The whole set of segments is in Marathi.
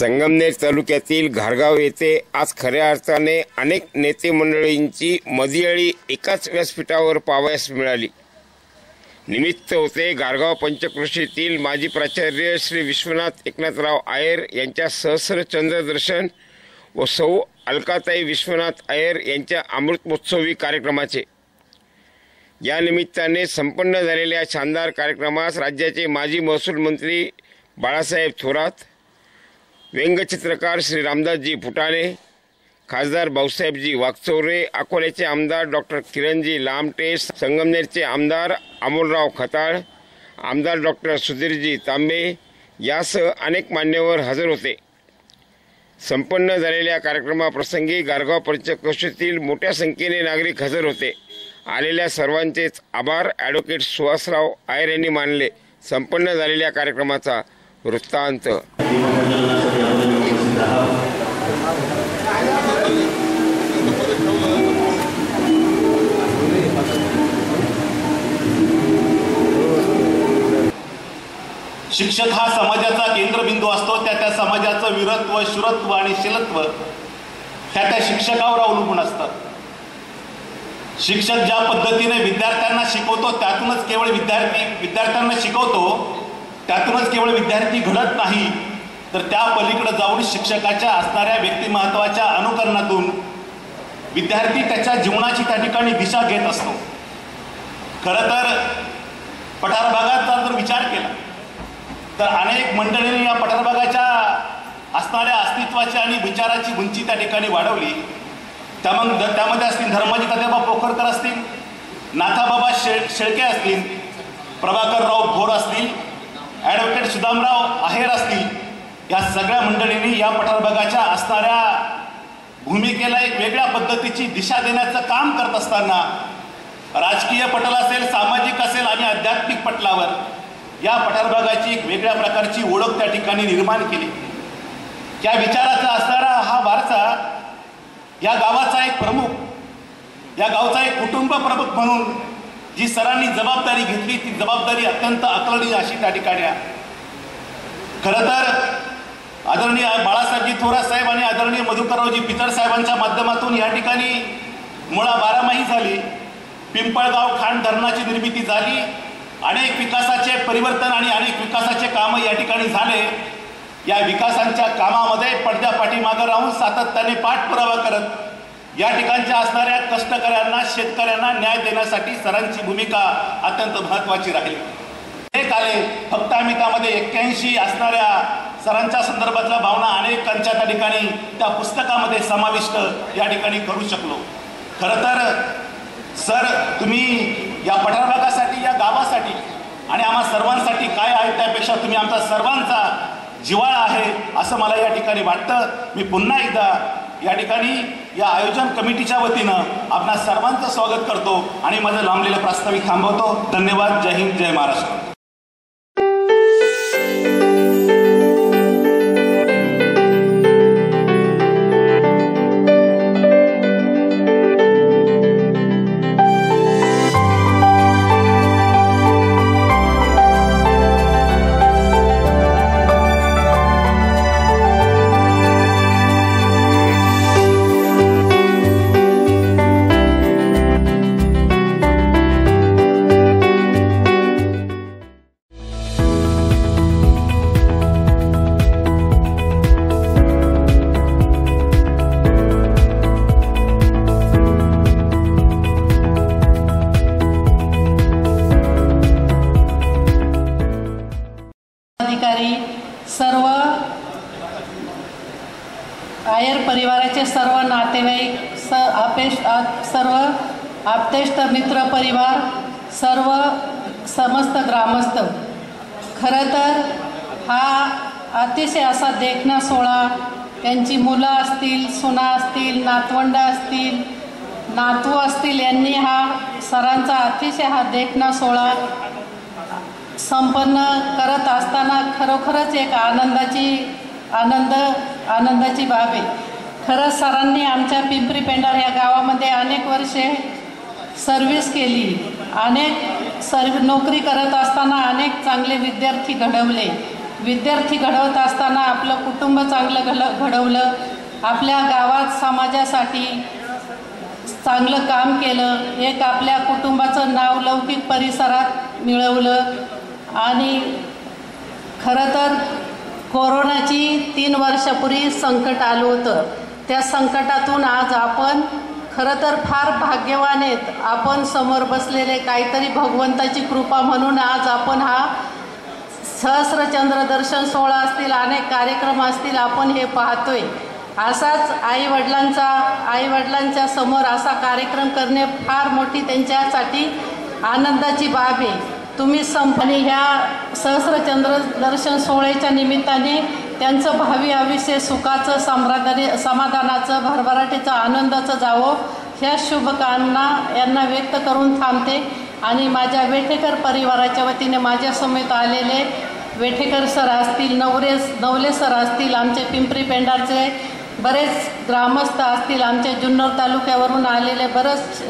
संगमनेर तालुक्यातील घारगाव येथे आज खऱ्या अर्थाने अनेक नेते मंडळींची मदियाळी एकाच व्यासपीठावर पाहावयास मिळाली। निमित्त होते घारगाव पंचक्रोशीतील माजी प्राचार्य श्री विश्वनाथ एकनाथराव आयर यांच्या सहस्र चंद्रदर्शन व सौ अलकाताई विश्वनाथ आयर यांच्या अमृत महोत्सवी कार्यक्रमाचे। या निमित्ताने संपन्न झालेल्या शानदार कार्यक्रमास राज्याचे माजी महसूल मंत्री बाळासाहेब थोरात, व्यंगचित्रकार श्री रामदासजी फुटाणे, खासदार भाऊसाहेबजी वागचौरे, अकोल्याचे आमदार डॉक्टर किरणजी लामटे, संगमनेरचे आमदार अमोलराव खताळ, आमदार डॉक्टर सुधीरजी तांबे यासह अनेक मान्यवर हजर होते। संपन्न झालेल्या कार्यक्रमाप्रसंगी घारगाव पंचक्रोशीतील मोठ्या संख्येने नागरिक हजर होते। आलेल्या सर्वांचेच आभार ॲडव्होकेट सुहासराव आयर यांनी मानले। संपन्न झालेल्या कार्यक्रमाचा वृत्तांत। शिक्षक हा समाजाचा केंद्रबिंदू असतो। त्या समाजाचं वीरत्व, शूरत्व आणि शीलत्व त्या शिक्षकावर अवलंबून असतं। शिक्षक ज्या पद्धतीने विद्यार्थ्यांना शिकवतो त्यातूनच केवळ विद्यार्थ्यांना शिकवतो, त्यातूनच केवळ विद्यार्थी घडत नाही, तर त्या पलीकडे जाऊन शिक्षकाच्या असणाऱ्या व्यक्तिमत्वाच्या अनुकरणातून विद्यार्थी त्याच्या जीवनाची त्या ठिकाणी दिशा घेत असतो। खरं तर पठार भागाचा जर विचार केला तर अनेक मंडळींनी या पठार भागाच्या असणाऱ्या अस्तित्वाची आणि विचाराची उंची त्या ठिकाणी वाढवली। त्यामध्ये असतील धर्माजी तात्याबा पोखरकर असतील, नाथाबाबा शेळके असतील, प्रभाकरराव भोर असतील, ॲडव्होकेट सुदामराव आहेर असतील, या सगळ्या मंडळींनी या पठार भागाच्या असणाऱ्या भूमिकेला एक वेगळ्या पद्धतीची दिशा देण्याचं काम करत असताना राजकीय पटल असेल, सामाजिक असेल आणि आध्यात्मिक पटलावर या पठार भागाची एक वेगळ्या प्रकारची ओळख त्या ठिकाणी निर्माण केली। त्या विचाराचा असणारा हा वारसा या गावाचा एक प्रमुख, या गावचा एक कुटुंब प्रमुख म्हणून जी सरांनी जबाबदारी घेतली ती जबाबदारी अत्यंत अकलनीय अशी त्या ठिकाणी आहे। खरं तर आदरणीय बाळासाहेबजी थोरात साहेब आणि आदरणीय मधुकररावजी पिचड साहेबांच्या माध्यमातून या ठिकाणी मुळा बारामाही झाली, पिंपळगाव खांड धरणाची निर्मिती झाली, अनेक विकासाचे परिवर्तन आणि अनेक विकासाचे कामं या ठिकाणी झाले। या विकासांच्या कामामध्ये पडद्या पाठीमागे राहून सातत्याने पाठपुरावा करत या ठिकाणच्या असणाऱ्या कष्टकऱ्यांना, शेतकऱ्यांना न्याय देण्यासाठी सरांची भूमिका अत्यंत महत्त्वाची राहील। एक आले फक्त आम्ही त्यामध्ये 81 असणाऱ्या सरांच्या संदर्भातल्या भावना अनेकांच्या त्या ठिकाणी त्या पुस्तकामध्ये समाविष्ट या ठिकाणी करू शकलो। खरं तर सर तुम्ही या पठार भागासाठी, या गावासाठी आणि आम्हा सर्वांसाठी काय आहे त्यापेक्षा तुम्ही आमचा सर्वांचा जिव्हाळा आहे असं मला या ठिकाणी वाटतं। मी पुन्हा एकदा या ठिकाणी या आयोजन कमिटीच्या वतीनं आपणा सर्वांचं स्वागत करतो आणि माझं लांबलेलं प्रास्ताविक थांबवतो। धन्यवाद। जय हिंद, जय महाराष्ट्र। सर्व आयर परिवाराचे सर्व नातेवाईक, सर्व आप्तेष्ट मित्र परिवार, सर्व समस्त ग्रामस्थ, खरं तर हा अतिशय असा देखणा सोहळा, त्यांची मुलं असतील, सुना असतील, नातवंड असतील, नातू असतील, यांनी हा सरांचा अतिशय हा देखणा सोहळा संपन्न करत असताना खरोखरच एक आनंदाची बाब आहे। खरंच सरांनी आमच्या पिंपरी पेंढार या गावामध्ये अनेक वर्षे सर्व्हिस केली, अनेक नोकरी करत असताना अनेक चांगले विद्यार्थी घडवले। विद्यार्थी घडवत असताना आपलं कुटुंब चांगलं घडवलं, आपल्या गावात समाजासाठी चांगलं काम केलं, एक आपल्या कुटुंबाचं नाव लौकिक परिसरात मिळवलं. आणि खरं तर कोरोनाची 3 वर्षापूर्वी संकट आलं होतं. त्या संकटातून आज आपण खरं तर फार भाग्यवान आहेत. आपण समोर बसलेले काहीतरी भगवंताची कृपा म्हणून आज आपण हा सहस्रचंद्र दर्शन सोहळा असतील, अनेक कार्यक्रम असतील, आपण हे पाहतोय. असाच आईवडिलांच्या समोर असा कार्यक्रम करणे फार मोठी त्यांच्यासाठी आनंदाची बाब आहे. तुम्ही आणि ह्या सहस्रचंद्र दर्शन सोहळ्याच्या निमित्ताने त्यांचं भावी आयुष्य सुखाचं, समाधानाचं, भरभराटीचं, आनंदाचं जावं ह्या शुभकामना यांना व्यक्त करून थांबते. आणि माझ्या वेठेकर परिवाराच्या वतीने माझ्यासमेत आलेले वेठेकर सर असतील, नवले सर असतील, आमचे पिंपरी पेंढारचे बरेच ग्रामस्थ असतील, आमच्या जुन्नर तालुक्यावरून आलेले बरेच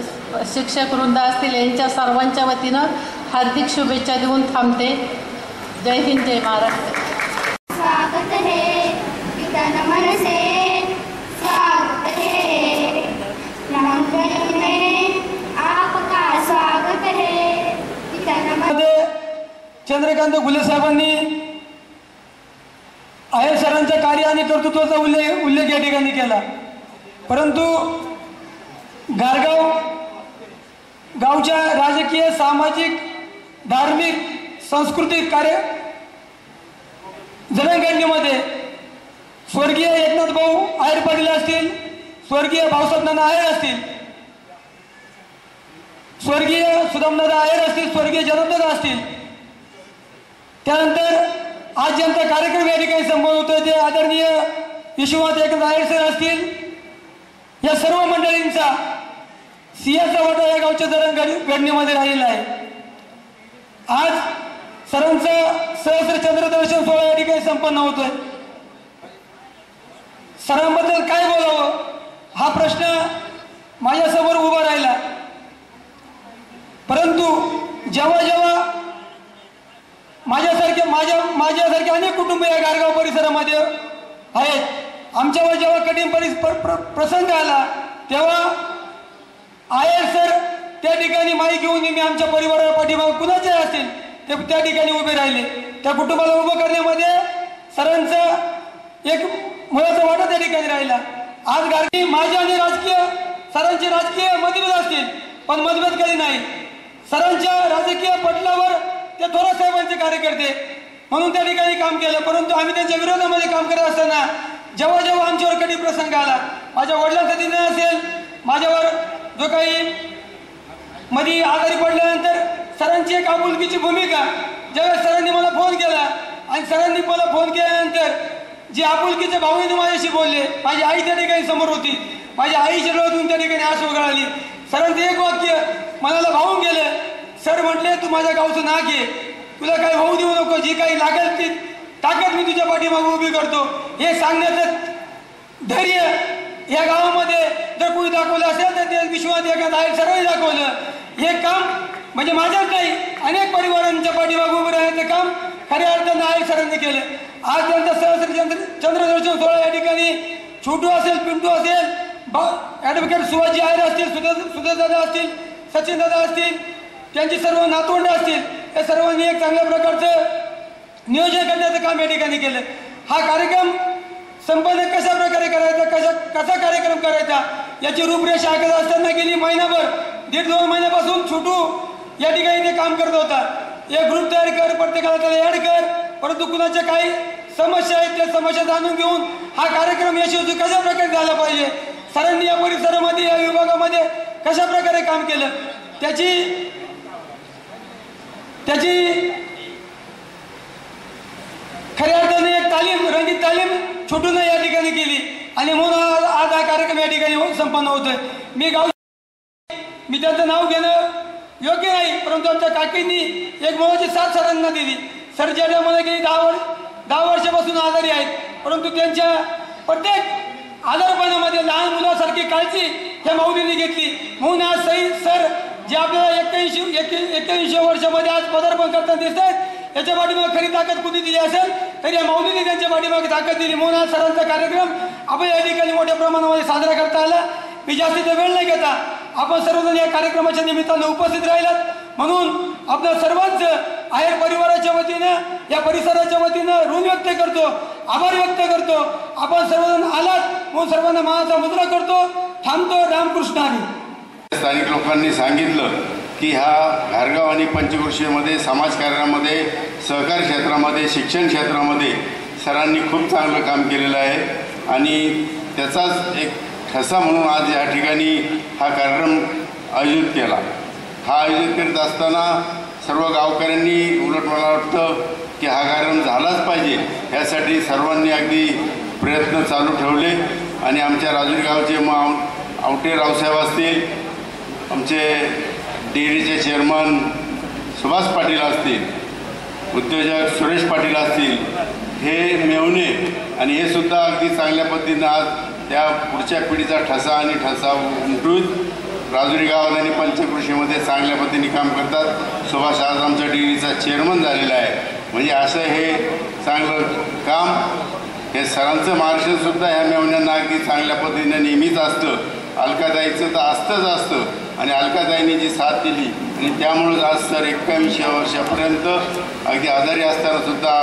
शिक्षक वृंद असतील, यांच्या सर्वांच्या वतीनं हार्दिक शुभेच्छा देऊन थांबते. जय हिंद, जय महाराष्ट्र. स्वागत है तन मन से, स्वागत है मंगल में आपका स्वागत है तन मन. चंद्रकांत गुले साहेबांनी आहेर सरांच्या कार्य आणि कर्तृत्वाचा उल्लेख या ठिकाणी केला. परंतु गावच्या राजकीय, सामाजिक, धार्मिक, सांस्कृतिक कार्य जडणघडणीमध्ये स्वर्गीय एकनाथ भाऊ आहेर पाटील असतील, स्वर्गीय भाऊसाहेब नाना आहेर असतील, स्वर्गीय सुदामदादा आहेर असतील, स्वर्गीय जगन्नाथ असतील, त्यानंतर आज ज्यांचा कार्यक्रम या ठिकाणी संपन्न होतोय ते आदरणीय विश्वनाथ एकनाथ आहेर सर असतील, या सर्व मंडळींचा सिंहाचा वाटा या गावच्या जडणघडणीमध्ये राहिलेला आहे. आज सरांचा सहस्रचंद्र दर्शन सोहळा या ठिकाणी संपन्न होतोय. सरांबद्दल काय बोलावं हा प्रश्न माझ्यासमोर उभा राहिला. परंतु जेव्हा माझ्यासारखे अनेक कुटुंब या गारगाव परिसरामध्ये आहेत, आमच्यावर जेव्हा कठीण प्रसंग आला तेव्हा आहेर सर त्या ठिकाणी माई घेऊन मी आमच्या परिवाराला पाठीमागे कुणाचे असतील ते त्या ठिकाणी उभे राहिले. त्या कुटुंबाला उभं करण्यामध्ये सरांचं एक मुलाचा वाटा त्या ठिकाणी राहिला. आज गारगी माझे आणि सरांचे राजकीय मतभेद असतील, पण मतभेद कधी नाही. सरांच्या राजकीय पटलावर ते थोरात साहेबांचे कार्यकर्ते म्हणून त्या ठिकाणी काम केलं. परंतु आम्ही त्यांच्या विरोधामध्ये काम करत असताना जेव्हा आमच्यावर कधी प्रसंग आला, माझ्या वडिलांचा निर्णय असेल, माझ्यावर जो काही मध्ये आजारी पडल्यानंतर सरांची एक आपुलकीची भूमिका, ज्यावेळेस सरांनी मला फोन केला आणि सरांनी मला फोन केल्यानंतर जी आपुलकीच्या भावनेने माझ्याशी बोलले, माझी आई त्या ठिकाणी समोर होती, माझ्या आईच्या डोळ्यातून त्या ठिकाणी आसू गळाली. सरांचं एक वाक्य मनाला भावून गेलं. सर म्हटले, तू माझ्या गावचं नाक आहे, तुला काही होऊ देऊ नको, जी काही लागेल ती ताकद मी तुझ्या पाठीमागे उभी करतो. हे सांगण्याचं धैर्य या गावामध्ये जर कोणी दाखवलं असेल तर ते विश्वनाथ एकनाथ आहेर सरांनी दाखवलं. हे काम म्हणजे माझ्याच नाही, अनेक परिवारांच्या पाठीमागे उभं राहण्याचं काम खऱ्या अर्थानं आहेर सरांनी केलं. आज त्यांचा सहस्रचंद्रदर्शन सोहळा या ठिकाणी छोटू असेल, पिंटू असेल, ॲडव्होकेट सुभाषजी आहेर असतील, सुधीरदादा असतील, सचिनदादा असतील, त्यांची सर्व नातवंड असतील, या सर्वांनी एक चांगल्या प्रकारचं नियोजन करण्याचं काम या ठिकाणी केलं. हा कार्यक्रम संपन्न कशा प्रकारे करायचा, कसा कार्यक्रम करायचा याची रूपरेषा आखत असताना गेली महिनाभर, 1.5-2 महिन्यापासून छोटू या ठिकाणी ते काम करत होता. एक ग्रुप तयार कर, प्रत्येकाला त्याला ॲड कर, परंतु कुणाच्या काही समस्या आहेत त्या समस्या जाणून घेऊन हा कार्यक्रम यशस्वी कशा प्रकारे झाला पाहिजे, सरांनी या परिसरामध्ये, या विभागामध्ये कशा प्रकारे काम केलं त्याची खऱ्या अर्थाने एक रंगीत तालीम छोटून या ठिकाणी केली आणि म्हणून आज हा कार्यक्रम या ठिकाणी संपन्न होतोय. मी त्यांचं नाव घेणं योग्य नाही, परंतु आमच्या काकींनी एक मोलाची साथ सरांना दिली. सर ज्या टायमाला गेली 10 वर्षापासून आजारी आहेत, परंतु त्यांच्या प्रत्येक आजारपणामध्ये लहान मुलासारखी काळजी त्या माऊलींनी घेतली. म्हणून आज सर जे आपल्याला 81 वर्षामध्ये आज पदार्पण करताना दिसत आहेत, याच्या पाठीमागे खरी ताकद कुठे दिली असेल तरी या माऊलीने त्यांच्या पाठीमागे ताकद दिली म्हणून आज सरांचा कार्यक्रम आपण या ठिकाणी मोठ्या प्रमाणामध्ये साजरा करता आला. मी जास्तीचा वेळ नाही घेता, आपण सर्वजण या कार्यक्रमाच्या निमित्तानं उपस्थित राहिलात म्हणून आपल्या सर्वांच आहेर परिवाराच्या वतीनं या परिसराच्या वतीनं ऋण व्यक्त करतो, आभार व्यक्त करतो. आपण सर्वजण आलात म्हणून सर्वांना मानाचा मुद्रा करतो. थांबतो. रामकृष्ण हरी. स्थानिक लोकांनी सांगितलं की हा घारगाव आणि पंचक्रोशीमध्ये समाजकार्यामध्ये, सहकार क्षेत्रामध्ये, शिक्षण क्षेत्रामध्ये सरांनी खूप चांगलं काम केलेलं आहे आणि त्याचाच एक ठसा म्हणून आज या ठिकाणी हा कार्यक्रम आयोजित केला. हा आयोजित करीत असताना सर्व गावकऱ्यांनी उलट मला वाटतं की हा कार्यक्रम झालाच पाहिजे यासाठी सर्वांनी अगदी प्रयत्न चालू ठेवले आणि आमच्या राजुरी गावचे आवटे रावसाहेब असतील, आमचे डेअरीचे चेअरमन सुभाष पाटील असतील, उद्योजक सुरेश पाटील असतील, हे मेवणे आणि हे सुद्धा अगदी चांगल्या पद्धतीनं आज त्या पुढच्या पिढीचा ठसा उमटून राजुरी गावात आणि पंचक्रोशीमध्ये चांगल्या पद्धतीने काम करतात. सुभाष आज आमच्या डेअरीचा चेअरमन झालेला आहे. म्हणजे असं हे चांगलं काम हे सरांचं मार्गदर्शनसुद्धा ह्या मेवण्यांना अगदी चांगल्या पद्धतीनं नेहमीच असतं. अलकाताईचं तर असतं आणि अलकाताईंनी जी साथ दिली आणि त्यामुळेच आज सर 21 वर्षापर्यंत अगदी आजारी असतानासुद्धा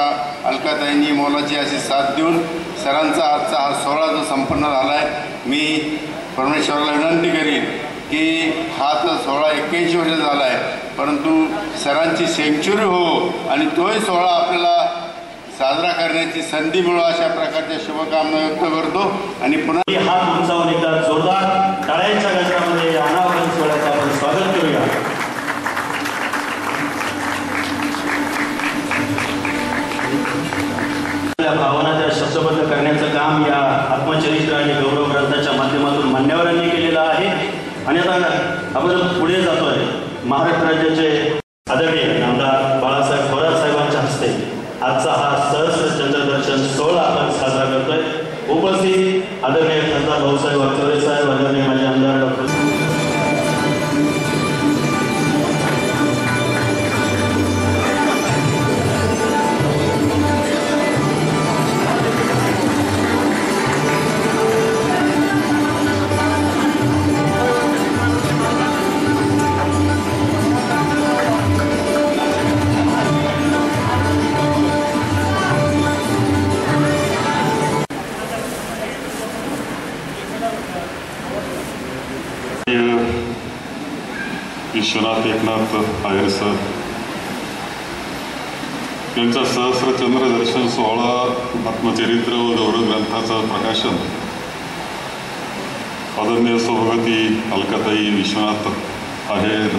अलकाताईंनी मोलाची अशी साथ देऊन सरांचा आजचा हा सोहळा जो संपन्न झाला आहे, मी परमेश्वराला विनंती करीन की हा तर सोहळा 81 वर्ष झाला आहे, परंतु सरांची सेंच्युरी हो आणि तोही सोहळा आपल्याला साजरा करण्याची संधी मिळो अशा प्रकारच्या शुभकामना व्यक्त करतो. आणि पुन्हा हात उंचावून एकदा जोरदार टाळ्यांच्या गजरामध्ये अनावरण सोहळ्याचं आपण स्वागत करूया. भावना त्या शब्दबद्ध करण्याचं काम या आत्मचरित्र आणि गौरव ग्रंथाच्या माध्यमातून मान्यवरांनी केलेलं आहे. आणि आता आपण पुढे जातोय. महाराष्ट्र राज्याचे आदरणीय आमदार बाळासाहेब थोरात साहेबांच्या हस्ते आजचा हा सहस्र चंद्रदर्शन सोहळा आपण साजरा करतोय. उपस्थित आदरणीय खासदार भाऊसाहेब वागचौरे साहेब, आदरणीय माझे आमदार डॉक्टर विश्वनाथ एकनाथ आहेर सर यांचा सहस्रचंद्र दर्शन सोहळा आत्मचरित्र व गौरव ग्रंथाचं प्रकाशन आदरणीय सौभगती अलकाताई विश्वनाथ आहेर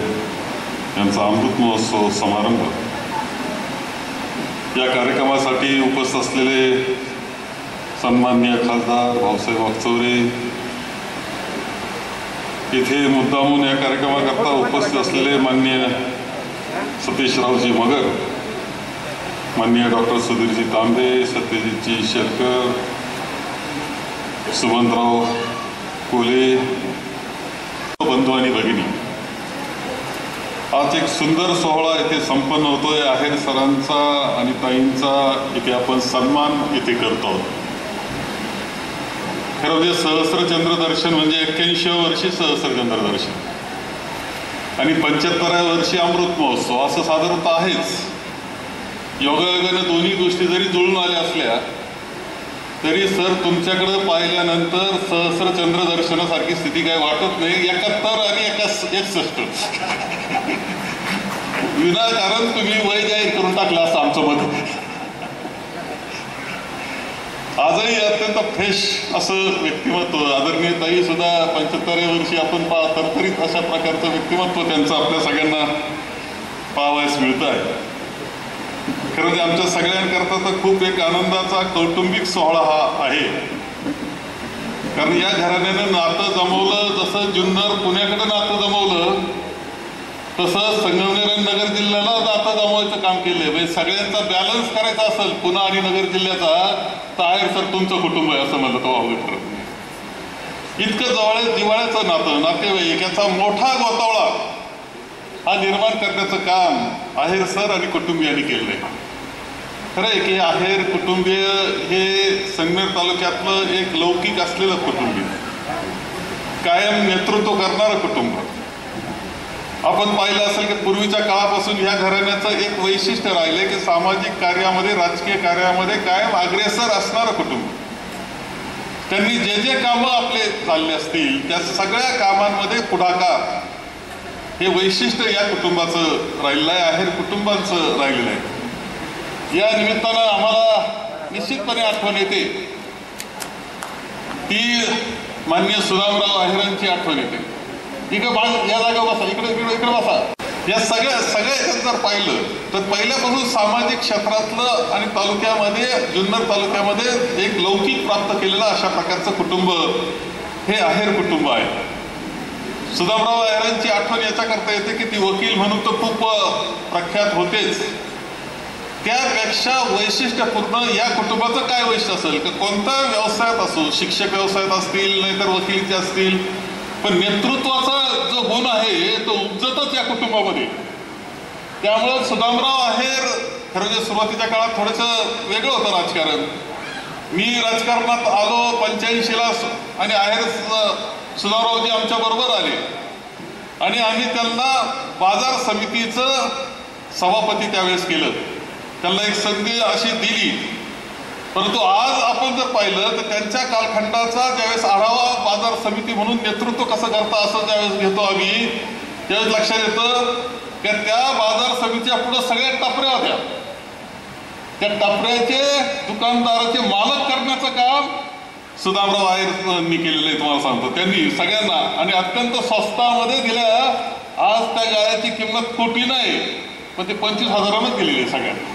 यांचा अमृत महोत्सव समारंभ. या कार्यक्रमासाठी उपस्थित असलेले सन्माननीय खासदार भाऊसाहेब वागचौरे, इथे मुद्दामून या कार्यक्रमाकरता उपस्थित असलेले माननीय सतीशरावजी मगर, माननीय डॉक्टर सुधीरजी तांबे, सत्यजितजी शेरकर, सुमंतराव कोले, बंधू आणि भगिनी, आज एक सुंदर सोहळा इथे संपन्न होतोय. आहेर सरांचा आणि ताईंचा इथे आपण सन्मान इथे करतो. खरं म्हणजे सहस्रचंद्र दर्शन म्हणजे 81व्या वर्षी सहस्रचंद्र दर्शन आणि 75व्या वर्षी अमृत महोत्सव असं साधारणतः आहेच. योगायोगाने दोन्ही गोष्टी जरी जुळून आल्या असल्या तरी सर तुमच्याकडे पाहिल्यानंतर सहस्रचंद्र दर्शनासारखी स्थिती काही वाटत नाही. 71 आणि 61 विनाकारण तुम्ही वय जाहीर करून टाकलं असं आमचं मत. आजही अत्यंत फ्रेश असं व्यक्तिमत्व आदरणीय ताई सुद्धा 75व्या वर्षी आपण तरतरीत अशा प्रकारचं व्यक्तिमत्व त्यांचं आपल्या सगळ्यांना पाहावयास मिळतं आहे. खरं म्हणजे आमच्या सगळ्यांकरता तर खूप एक आनंदाचा कौटुंबिक सोहळा हा आहे. कारण या घराण्यानं नातं जमवलं, जसं जुन्नर पुण्याकडे नातं जमवलं तसं संगमनेर नगर जिल्ह्याला नातं जमवायचं काम केलंय. म्हणजे सगळ्यांचा बॅलन्स करायचा असेल पुणे आणि नगर जिल्ह्याचा तर आहेर सर तुमचं कुटुंब आहे असं मला तो आवडत करत नाही. इतकं जिव्हाळ्याचं नातं, नातेवाईक याचा मोठा गोतावळा हा निर्माण करण्याचं काम आहेर सर आणि कुटुंबियांनी केलंय. खरं आहे की आहेर कुटुंबीय हे संगमेर तालुक्यातलं एक लौकिक असलेलं कुटुंबीय, कायम नेतृत्व करणारं कुटुंब. आपण पाहिलं असेल की पूर्वीच्या काळापासून ह्या घराण्याचं एक वैशिष्ट्य राहिलं की सामाजिक कार्यामध्ये, राजकीय कार्यामध्ये कायम अग्रेसर असणारं कुटुंब. त्यांनी जे जे कामं आपले चालले असतील त्या सगळ्या कामांमध्ये पुढाकार हे वैशिष्ट्य या कुटुंबाचं राहिलेलं आहे, आहेर कुटुंबाचं राहिलेलं आहे. या निमित्तानं आम्हाला निश्चितपणे आठवण येते ती माननीय सुदामराव आहेरांची आठवण येते. इकडे या जागा बसा, इकडे बसा. या सगळ्या याच्यात जर पाहिलं तर पहिल्यापासून सामाजिक क्षेत्रातलं आणि तालुक्यामध्ये, जुन्नर तालुक्यामध्ये एक लौकिक प्राप्त केलेलं अशा प्रकारचं कुटुंब हे आहेर कुटुंब आहे. सुदामराव आहेरांची आठवण याच्याकरता येते की ती वकील म्हणून तर खूप प्रख्यात होतेच, त्यापेक्षा वैशिष्ट्यपूर्ण या कुटुंबाचं काय वैशिष्ट्य असेल की कोणत्या व्यवसायात असो, शिक्षक व्यवसायात असतील नाहीतर वकिलीचे असतील, पण नेतृत्वाचा जो गुण आहे तो उपजतच या कुटुंबामध्ये. त्यामुळं सुदामराव आहेर खरं म्हणजे सुरुवातीच्या काळात थोडंसं वेगळं होतं राजकारण. मी राजकारणात आलो 85ला आणि आहेर सुदामरावजी आमच्या बरोबर आले आणि आम्ही त्यांना बाजार समितीचं सभापती त्यावेळेस केलं. त्यांना एक संधी अशी दिली. परंतु आज आपण जर पाहिलं तर त्यांच्या कालखंडाचा ज्यावेळेस आढावा बाजार समिती म्हणून नेतृत्व कसं करता असं ज्यावेळेस घेतो आम्ही, त्यावेळेस लक्षात येतं की त्या बाजार समितीच्या पुढे सगळ्या टपऱ्या होत्या. त्या टपऱ्याचे दुकानदाराचे मालक करण्याचं काम सुदामराव आहेरांनी केलेलं आहे. तुम्हाला सांगतो त्यांनी सगळ्यांना आणि अत्यंत स्वस्तामध्ये दिल्या. आज त्या गाळ्याची किंमत कोटी नाही, पण ते 25,000च दिलेली आहे सगळ्यांना.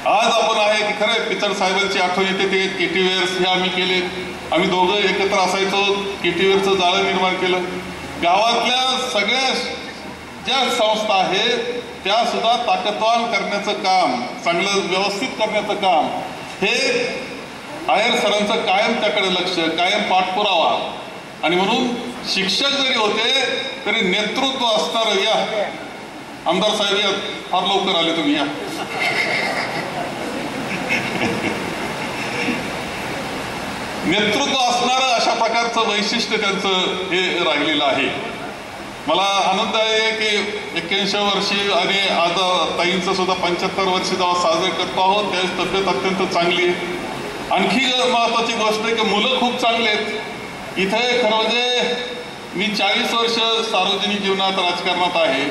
आज आपण आहे की खरं पिचड साहेबांची आठवण येते. ते केटीवेअर्स हे आम्ही केले. आम्ही दोघं एकत्र असायचो, केटीवेअरचं जाळं निर्माण केलं. गावातल्या सगळ्या ज्या संस्था आहेत त्या सुद्धा ताकदवान करण्याचं काम, चांगलं व्यवस्थित करण्याचं काम हे आहेर सरांचं कायम त्याकडे लक्ष, कायम पाठपुरावा. आणि म्हणून शिक्षक जरी होते तरी नेतृत्व असणारं, या आमदार साहेब या, फार लवकर आले तुम्ही, या. नेतृत्व असणारं अशा प्रकारचं वैशिष्ट्य त्यांचं हे राहिलेलं आहे. मला आनंद आहे की 81 वर्षी आणि आज ताईंचं सुद्धा 75 वर्षी जेव्हा साजरे करतो आहोत त्यावेळेस तब्येत अत्यंत चांगली आहे. आणखी महत्वाची गोष्ट आहे की मुलं खूप चांगली आहेत. इथे खरं म्हणजे मी 40 वर्ष सार्वजनिक जीवनात राजकारणात आहे.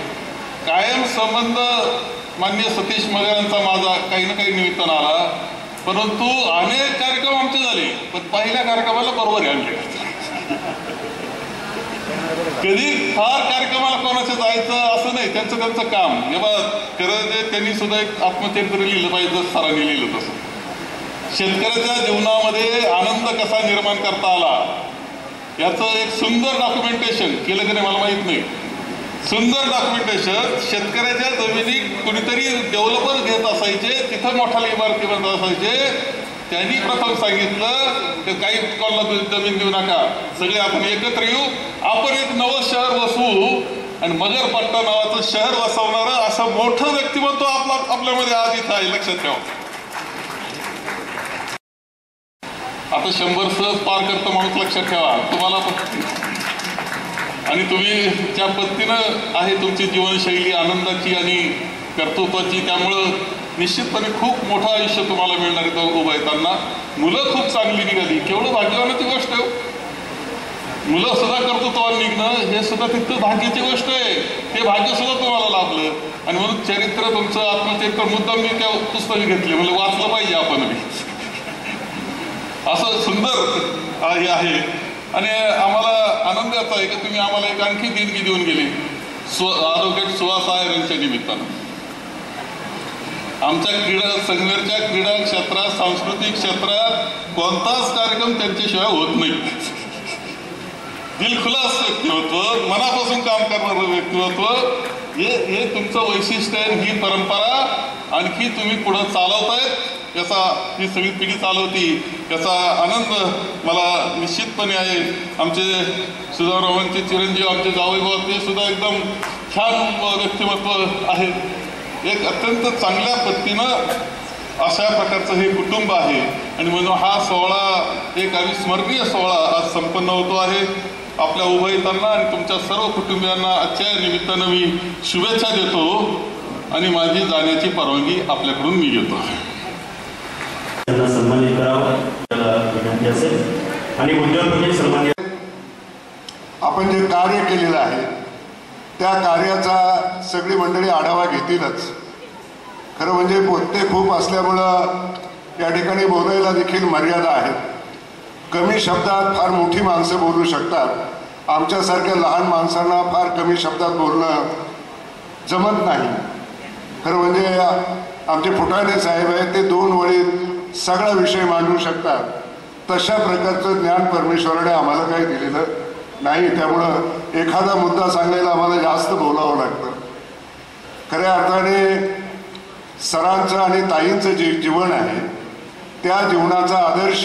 कायम संबंध माननीय सतीश मगरांचा माझा काही ना काही निमित्तानं आला, परंतु अनेक कार्यक्रम आमचे झाले, पण पहिल्या कार्यक्रमाला बरोबर आणले. कधी फार कार्यक्रमाला कोणाचं जायचं असं नाही, त्यांचं काम. खरं जे त्यांनी सुद्धा एक आत्मचरित्र लिहिलं पाहिजे, सरांनी लिहिलं तसं. शेतकऱ्याच्या जीवनामध्ये आनंद कसा निर्माण करता आला याचं एक सुंदर डॉक्युमेंटेशन केलं की नाही मला माहित नाही. सुंदर डॉक्युमेंटेशन. शेतकऱ्याच्या जमिनी कुणीतरी डेव्हलपर घेत असायचे, तिथं मोठ्याला इमारती बनत असायचे. त्यांनी प्रथम सांगितलं की काही कोणाला जमीन देऊ नका, सगळे आपण एकत्र येऊ, आपण एक नवं शहर वसवू आणि मगरपट्टा नावाचं शहर वसवणारं असं मोठं व्यक्तिमत्व आपल्यामध्ये आज इथं आहे. लक्षात ठेवा. आता 100 सहज पार करतो माणूस, लक्षात ठेवा. तुम्हाला आणि तुम्ही ज्या पद्धतीनं आहे तुमची जीवनशैली आनंदाची आणि कर्तृत्वाची, त्यामुळं निश्चितपणे खूप मोठं आयुष्य तुम्हाला मिळणार आहे उभं येताना. मुलं खूप चांगली निघाली, केवढं भाग्यवानाची गोष्ट आहे. मुलं सुद्धा कर्तृत्वान निघणं हे सुद्धा तितकं भाग्याची गोष्ट आहे. ते भाग्य सुद्धा तुम्हाला लाभलं. आणि म्हणून चरित्र तुमचं आत्मचरित्र मुद्दाम मी त्या पुस्तक घेतले, म्हणजे वाचलं पाहिजे आपण असं सुंदर हे आहे. आणि आम्हाला आनंद याचा आहे की तुम्ही आम्हाला एक आणखी देणगी देऊन गेली ॲडव्होकेट सुहास आहेर यांच्या निमित्तानं. आमच्या संगमेरच्या क्रीडा क्षेत्रात, सांस्कृतिक क्षेत्रात कोणताच कार्यक्रम त्यांच्याशिवाय होत नाही. दिलखुलास व्यक्तिमत्व, मनापासून काम करणारं व्यक्तिमत्व, हे तुमचं वैशिष्ट्य आहे. ही परंपरा आणखी तुम्ही पुढं चालवतायत, याचा ही सगळी पिढी चालवती याचा आनंद मला निश्चितपणे आहे. आमचे सुदामरावांचे चिरंजीव आमचे जावईबाबा ते सुद्धा एकदम छान व्यक्तिमत्व आहे. एक अत्यंत चांगल्या पद्धतीनं अशा प्रकारचं हे कुटुंब आहे आणि म्हणून हा सोहळा एक अविस्मरणीय सोहळा आज संपन्न होतो आहे. आपल्या उभयतांना आणि तुमच्या सर्व कुटुंबियांना आजच्या निमित्तानं मी शुभेच्छा देतो आणि माझी जाण्याची परवानगी आपल्याकडून मी घेतो. त्यांना सन्मानित करावं विनंती असेल आणि उद्योगपती सन्मानित. आपण जे कार्य केलेलं आहे त्या कार्याचा सगळी मंडळी आढावा घेतीलच. खरं म्हणजे पोते खूप असल्यामुळं या ठिकाणी बोलायला देखील मर्यादा आहेत. कमी शब्दात फार मोठी माणसं बोलू शकतात. आमच्यासारख्या लहान माणसांना फार कमी शब्दात बोलणं जमत नाही. खरं म्हणजे आमचे फुटाणे साहेब आहेत ते 2 ओळीत सगळा विषय मांडू शकतात. तशा प्रकारचं ज्ञान परमेश्वराने आम्हाला काही दिलेलं नाही. त्यामुळं एखादा मुद्दा सांगायला आम्हाला जास्त बोलावं लागतं. खऱ्या अर्थाने सरांचं आणि ताईंचं जे जीवन आहे त्या जीवनाचा आदर्श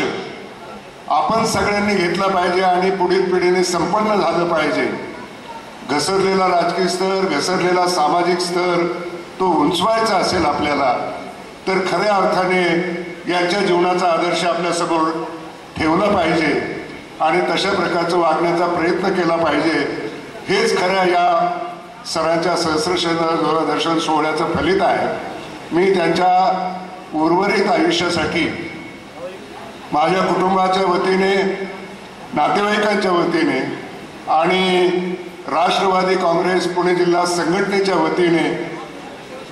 आपण सगळ्यांनी घेतला पाहिजे आणि पुढील पिढीने संपन्न झालं पाहिजे. घसरलेला राजकीय स्तर, घसरलेला सामाजिक स्तर तो उंचवायचा असेल आपल्याला तर खऱ्या अर्थाने यांच्या जीवनाचा आदर्श आपल्यासमोर ठेवला पाहिजे आणि तशा प्रकारचं वागण्याचा प्रयत्न केला पाहिजे. हेच खऱ्या या सरांच्या सहस्रचंद्र दर्शन सोहळ्याचं फलित आहे. मी त्यांच्या उर्वरित आयुष्यासाठी माझ्या कुटुंबाच्या वतीने, नातेवाईकांच्या वतीने आणि राष्ट्रवादी काँग्रेस पुणे जिल्हा संघटनेच्या वतीने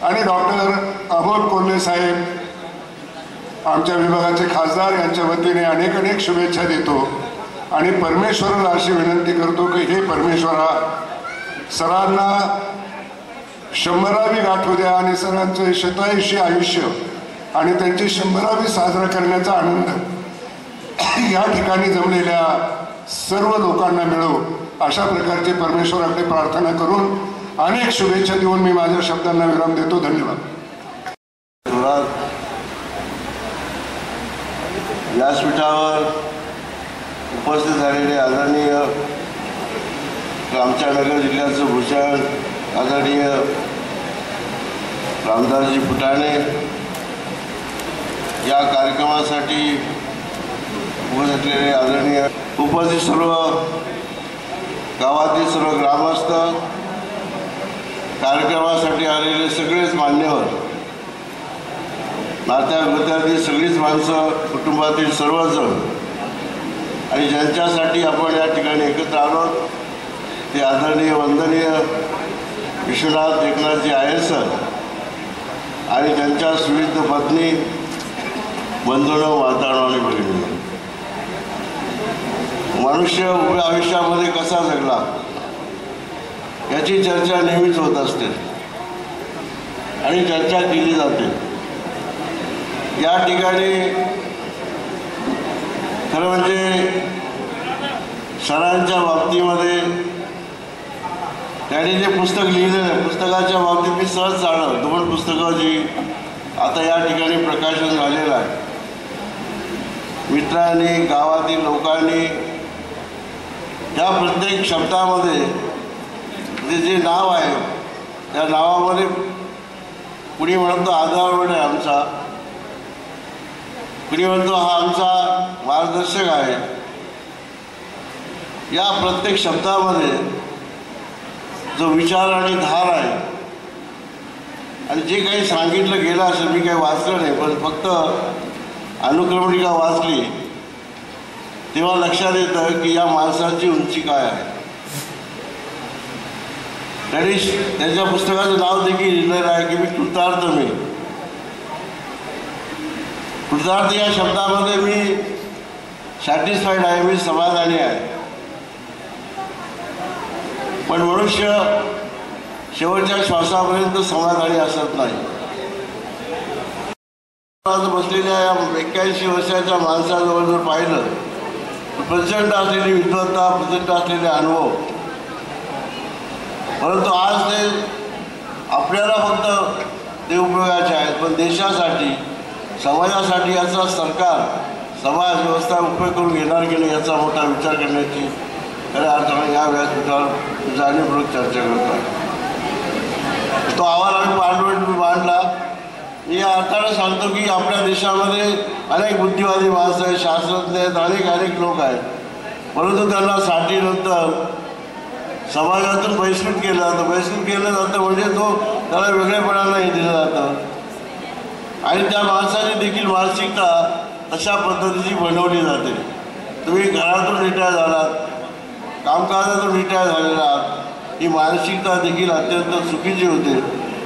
आणि डॉक्टर अमोल कोल्हे साहेब आमच्या विभागाचे खासदार यांच्या वतीने अनेक अनेक शुभेच्छा देतो आणि परमेश्वराला अशी विनंती करतो की हे परमेश्वरा सरांना 100वी गाठ द्या आणि सरांचं शतायुषी आयुष्य आणि त्यांची 100वी साजरा करण्याचा आनंद या ठिकाणी जमलेल्या सर्व लोकांना मिळो अशा प्रकारचे परमेश्वराकडे प्रार्थना करून अनेक शुभेच्छा देऊन मी माझ्या शब्दांना विराम देतो. धन्यवाद. व्यासपीठावर उपस्थित झालेले आदरणीय आमच्या नगर जिल्ह्याचं भूषण आदरणीय रामदासजी फुटाणे, या कार्यक्रमासाठी उपस्थित असलेले आदरणीय उपस्थित सर्व गावातील सर्व ग्रामस्थ, कार्यक्रमासाठी आलेले सगळेच मान्यवर, नात्या गोत्यातील सगळीच माणसं, कुटुंबातील सर्वजण आणि ज्यांच्यासाठी आपण या ठिकाणी एकत्र आलो ते आदरणीय वंदनीय विश्वनाथ एकनाथजी आयर सर आणि त्यांच्या सुविध पत्नी, बंधूंनो, वातावरण आणि बहिणी. मनुष्य उभ्या आयुष्यामध्ये कसा जगला याची चर्चा नेहमीच होत असते आणि चर्चा केली जाते. या ठिकाणी खरं म्हणजे सरांच्या बाबतीमध्ये त्यांनी जे पुस्तक लिहिलेलं आहे, पुस्तकाच्या बाबतीत मी सहज सांगणार 2 पुस्तकं जी आता या ठिकाणी प्रकाशन झालेलं आहे. मित्रांनी, गावातील लोकांनी त्या प्रत्येक शब्दामध्ये जे नाव आहे त्या नावामध्ये कुणी म्हणतो आधारवड आहे आमचा, कुणी म्हणतो हा आमचा मार्गदर्शक आहे. या प्रत्येक शब्दामध्ये जो विचार आणि धार आहे आणि जे काही सांगितलं गेलं असेल, मी काही वाचलं नाही पण फक्त अनुक्रमणिका वाचली तेव्हा लक्षात येतं की या माणसाची उंची काय आहे. त्यांनी त्यांच्या पुस्तकाचं नाव देखील लिहिलेलं आहे की मी कृतार्थ. मी कृतार्थ या शब्दामध्ये मी सॅटिस्फाईड आहे, मी समाधानी आहे. पण मनुष्य शेवटच्या श्वासापर्यंत समाधानी असत नाही. बसलेल्या या 81 वर्षाच्या माणसाजवळ जर पाहिलं प्रचंड असलेली विद्वत्ता, प्रचंड असलेले अनुभव, परंतु आज ते आपल्याला फक्त ते उपयोगाचे आहेत पण देशासाठी, समाजासाठी याचा सरकार, समाज व्यवस्था उपयोग करून घेणार की नाही याचा मोठा विचार करण्याची खऱ्या अर्थाने या व्यासपीठावर जाणीवपूर्वक चर्चा करतो आहे. तो अहवाल आम्ही पार्लमेंट मांडला. या अर्थानं सांगतो की आपल्या देशामध्ये अनेक बुद्धिवादी माणसं आहेत, शास्त्रज्ञ आहेत, अनेक लोक आहेत, परंतु त्यांना साठीनंतर समाजातून बहिष्कृत केलं जातं. बहिष्कृत केलं जातं म्हणजे त्याला वेगळेपणालाही दिलं जातं आणि त्या माणसाची देखील मानसिकता अशा पद्धतीची बनवली जाते. तुम्ही घरातून रिटायर झालात, कामकाजातून रिटायर झालेला आहात, ही मानसिकता देखील अत्यंत चुकीची होते.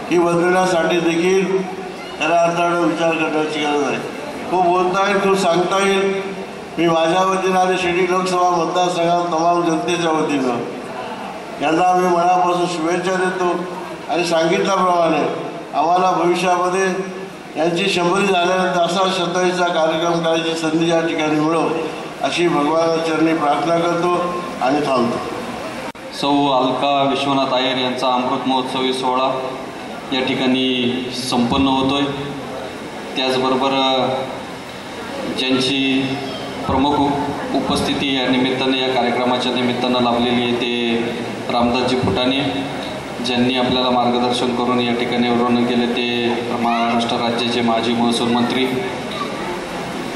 ही बदलण्यासाठी देखील खऱ्या अर्थानं विचार करण्याची गरज आहे. खूप बोलता येईल, खूप सांगता येईल. मी माझ्या वतीनं आणि शिर्डी लोकसभा मतदारसंघात तमाम जनतेच्या वतीनं यांना मी मनापासून शुभेच्छा देतो आणि सांगितल्याप्रमाणे आम्हाला भविष्यामध्ये यांची 100री झाल्यानंतर असा 27चा कार्यक्रम करायची संधी या ठिकाणी मिळो अशी भगवानाचरणी प्रार्थना करतो आणि थांबतो. सौ अलका विश्वनाथ अय्यर यांचा अमृत महोत्सवी सोहळा या ठिकाणी संपन्न होतो आहे. त्याचबरोबर ज्यांची प्रमुख उपस्थिती या निमित्ताने या कार्यक्रमाच्या निमित्तानं लाभलेली आहे ते रामदासजी फुटाणे, ज्यांनी आपल्याला मार्गदर्शन करून या ठिकाणी वर्णन केले ते महाराष्ट्र राज्याचे माजी महसूल मंत्री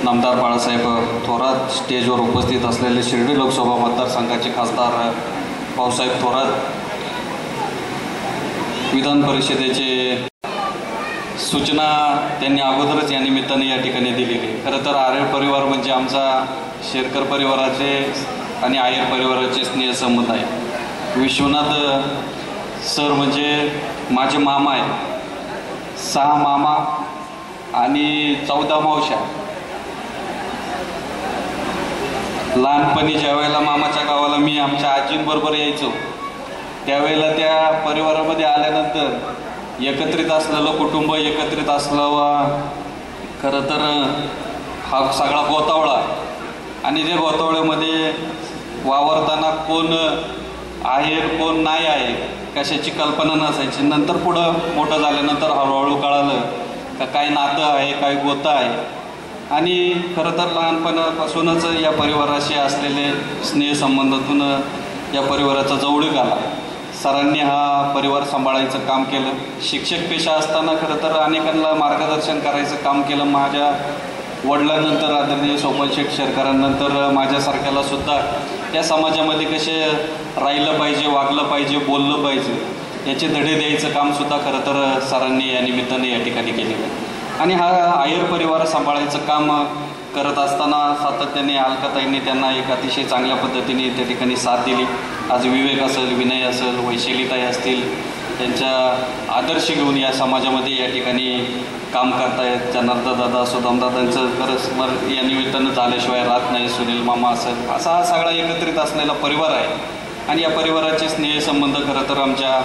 नामदार बाळासाहेब थोरात, स्टेजवर उपस्थित असलेले शिर्डी लोकसभा मतदारसंघाचे खासदार भाऊसाहेब थोरात, विधान परिषदेचे सूचना त्यांनी अगोदरच या निमित्ताने या ठिकाणी दिलेली. खरं तर आर्य परिवार म्हणजे आमचा शेरकर परिवाराचे आणि आयर परिवाराचे स्नेहसंबंध आहे. विश्वनाथ सर म्हणजे माझे मामा आहे. 6 मामा आणि 14 मावश्या. लहानपणी ज्या वेळेला मामाच्या गावाला मी आमच्या आजींबरोबर यायचो त्यावेळेला त्या परिवारामध्ये आल्यानंतर एकत्रित असलेलं कुटुंब, एकत्रित असलं खरं तर हा सगळा गोतावळा आणि त्या गोतावळ्यामध्ये वावरताना कोण आहे कोण नाही आहे कशाची कल्पना नसायची. नंतर पुढं मोठं झाल्यानंतर हळूहळू कळालं का काय नातं आहे, काय गोतं आहे. आणि खरं तर लहानपणापासूनच या परिवाराशी असलेले स्नेहसंबंधातून या परिवाराचा जवळीक आला. सरांनी हा परिवार सांभाळायचं काम केलं. शिक्षक पेशा असताना खरं तर अनेकांना मार्गदर्शन करायचं काम केलं. माझ्या वडिलांनंतर आदरणीय सोपन शेठ शेरकरांनंतर माझ्यासारख्याला सुद्धा या समाजामध्ये कसे राहिलं पाहिजे, वागलं पाहिजे, बोललं पाहिजे याचे धडे द्यायचं कामसुद्धा खरं तर सरांनी या निमित्ताने या ठिकाणी केलेलं. आणि हा आयर परिवार सांभाळायचं काम करत असताना सातत्याने अलकाताईंनी त्यांना एक अतिशय चांगल्या पद्धतीने त्या ठिकाणी साथ दिली. आज विवेक असेल, विनय असेल, वैशालीताई असतील, त्यांच्या आदर्श घेऊन या समाजामध्ये या ठिकाणी काम करतायत. जनार्दनदादा, सुदामदादांचं खरंच या निमित्तानं झाल्याशिवाय राहत नाही. सुनील मामा असेल, असा हा सगळा एकत्रित असलेला परिवार आहे. आणि या परिवाराचे स्नेहसंबंध खरं तर आमच्या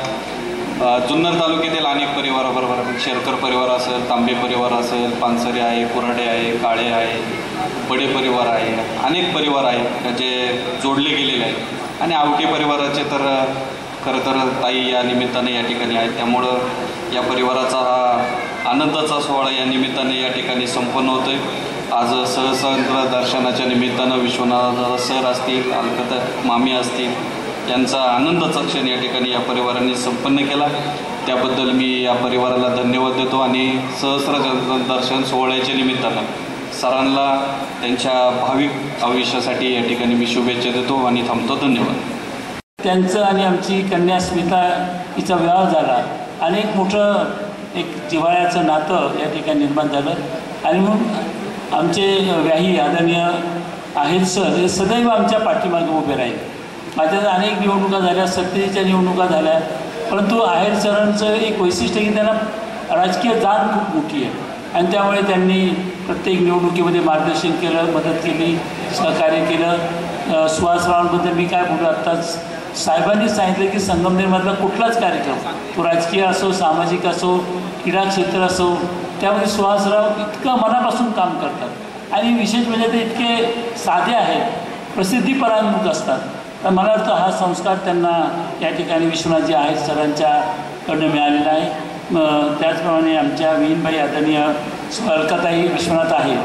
जुन्नर तालुक्यातील अनेक परिवाराबरोबर शेरकर परिवार असेल, तांबे परिवार असेल, पानसरे आहे, कुराडे आहे, काळे आहे, बडे परिवार आहे, अनेक परिवार आहेत जे जोडले गेलेले आहेत. आणि आवटी परिवाराचे तर खरं तर ताई या निमित्ताने या ठिकाणी आहेत. त्यामुळं या परिवाराचा हा आनंदाचा सोहळा या निमित्ताने या ठिकाणी संपन्न होतो आहे. आज सहस्त्र दर्शनाच्या निमित्तानं विश्वनाथ सर असतील, अलकता मामी असतील, यांचा आनंदाचा क्षण या ठिकाणी या परिवाराने संपन्न केला. त्याबद्दल मी या परिवाराला धन्यवाद देतो आणि सहस्त्र दर्शन सोहळ्याच्या निमित्तानं सरांना त्यांच्या भाविक आयुष्यासाठी या ठिकाणी मी शुभेच्छा देतो आणि थांबतो. धन्यवाद. त्यांचं आणि आमची कन्या स्मिता हिचा विवाह झाला. अनेक मोठं एक जिव्हाळ्याचं नातं या ठिकाणी निर्माण झालं. आणि मग आमचे व्याही आदरणीय आहेत सर हे सदैव आमच्या पाठीमागे उभे राहिले. माझ्या अनेक निवडणुका झाल्या, सत्तेच्या निवडणुका झाल्या, परंतु आहेर सरांचं एक वैशिष्ट्य की त्यांना राजकीय जाण खूप मोठी आहे आणि त्यामुळे त्यांनी प्रत्येक निवडणुकीमध्ये मार्गदर्शन केलं, मदत केली, सहकार्य केलं. सुहासरावांबद्दल मी काय बोलू, आत्ताच साहेबांनी सांगितलं की संगमनेरमधला कुठलाच कार्यक्रम तो राजकीय असो, सामाजिक असो, क्रीडा क्षेत्र असो, त्यामध्ये सुहासराव इतकं मनापासून काम करतात आणि विशेष म्हणजे ते इतके साधे आहेत, प्रसिद्धीपरायमुख असतात. तर मला वाटतं हा संस्कार त्यांना या ठिकाणी विश्वनाथजी आहेत सरांच्याकडनं मिळालेला आहे. त्याचप्रमाणे आमच्या विहीनबाई आदरणीय अलकाताई विश्वनाथ आहेत,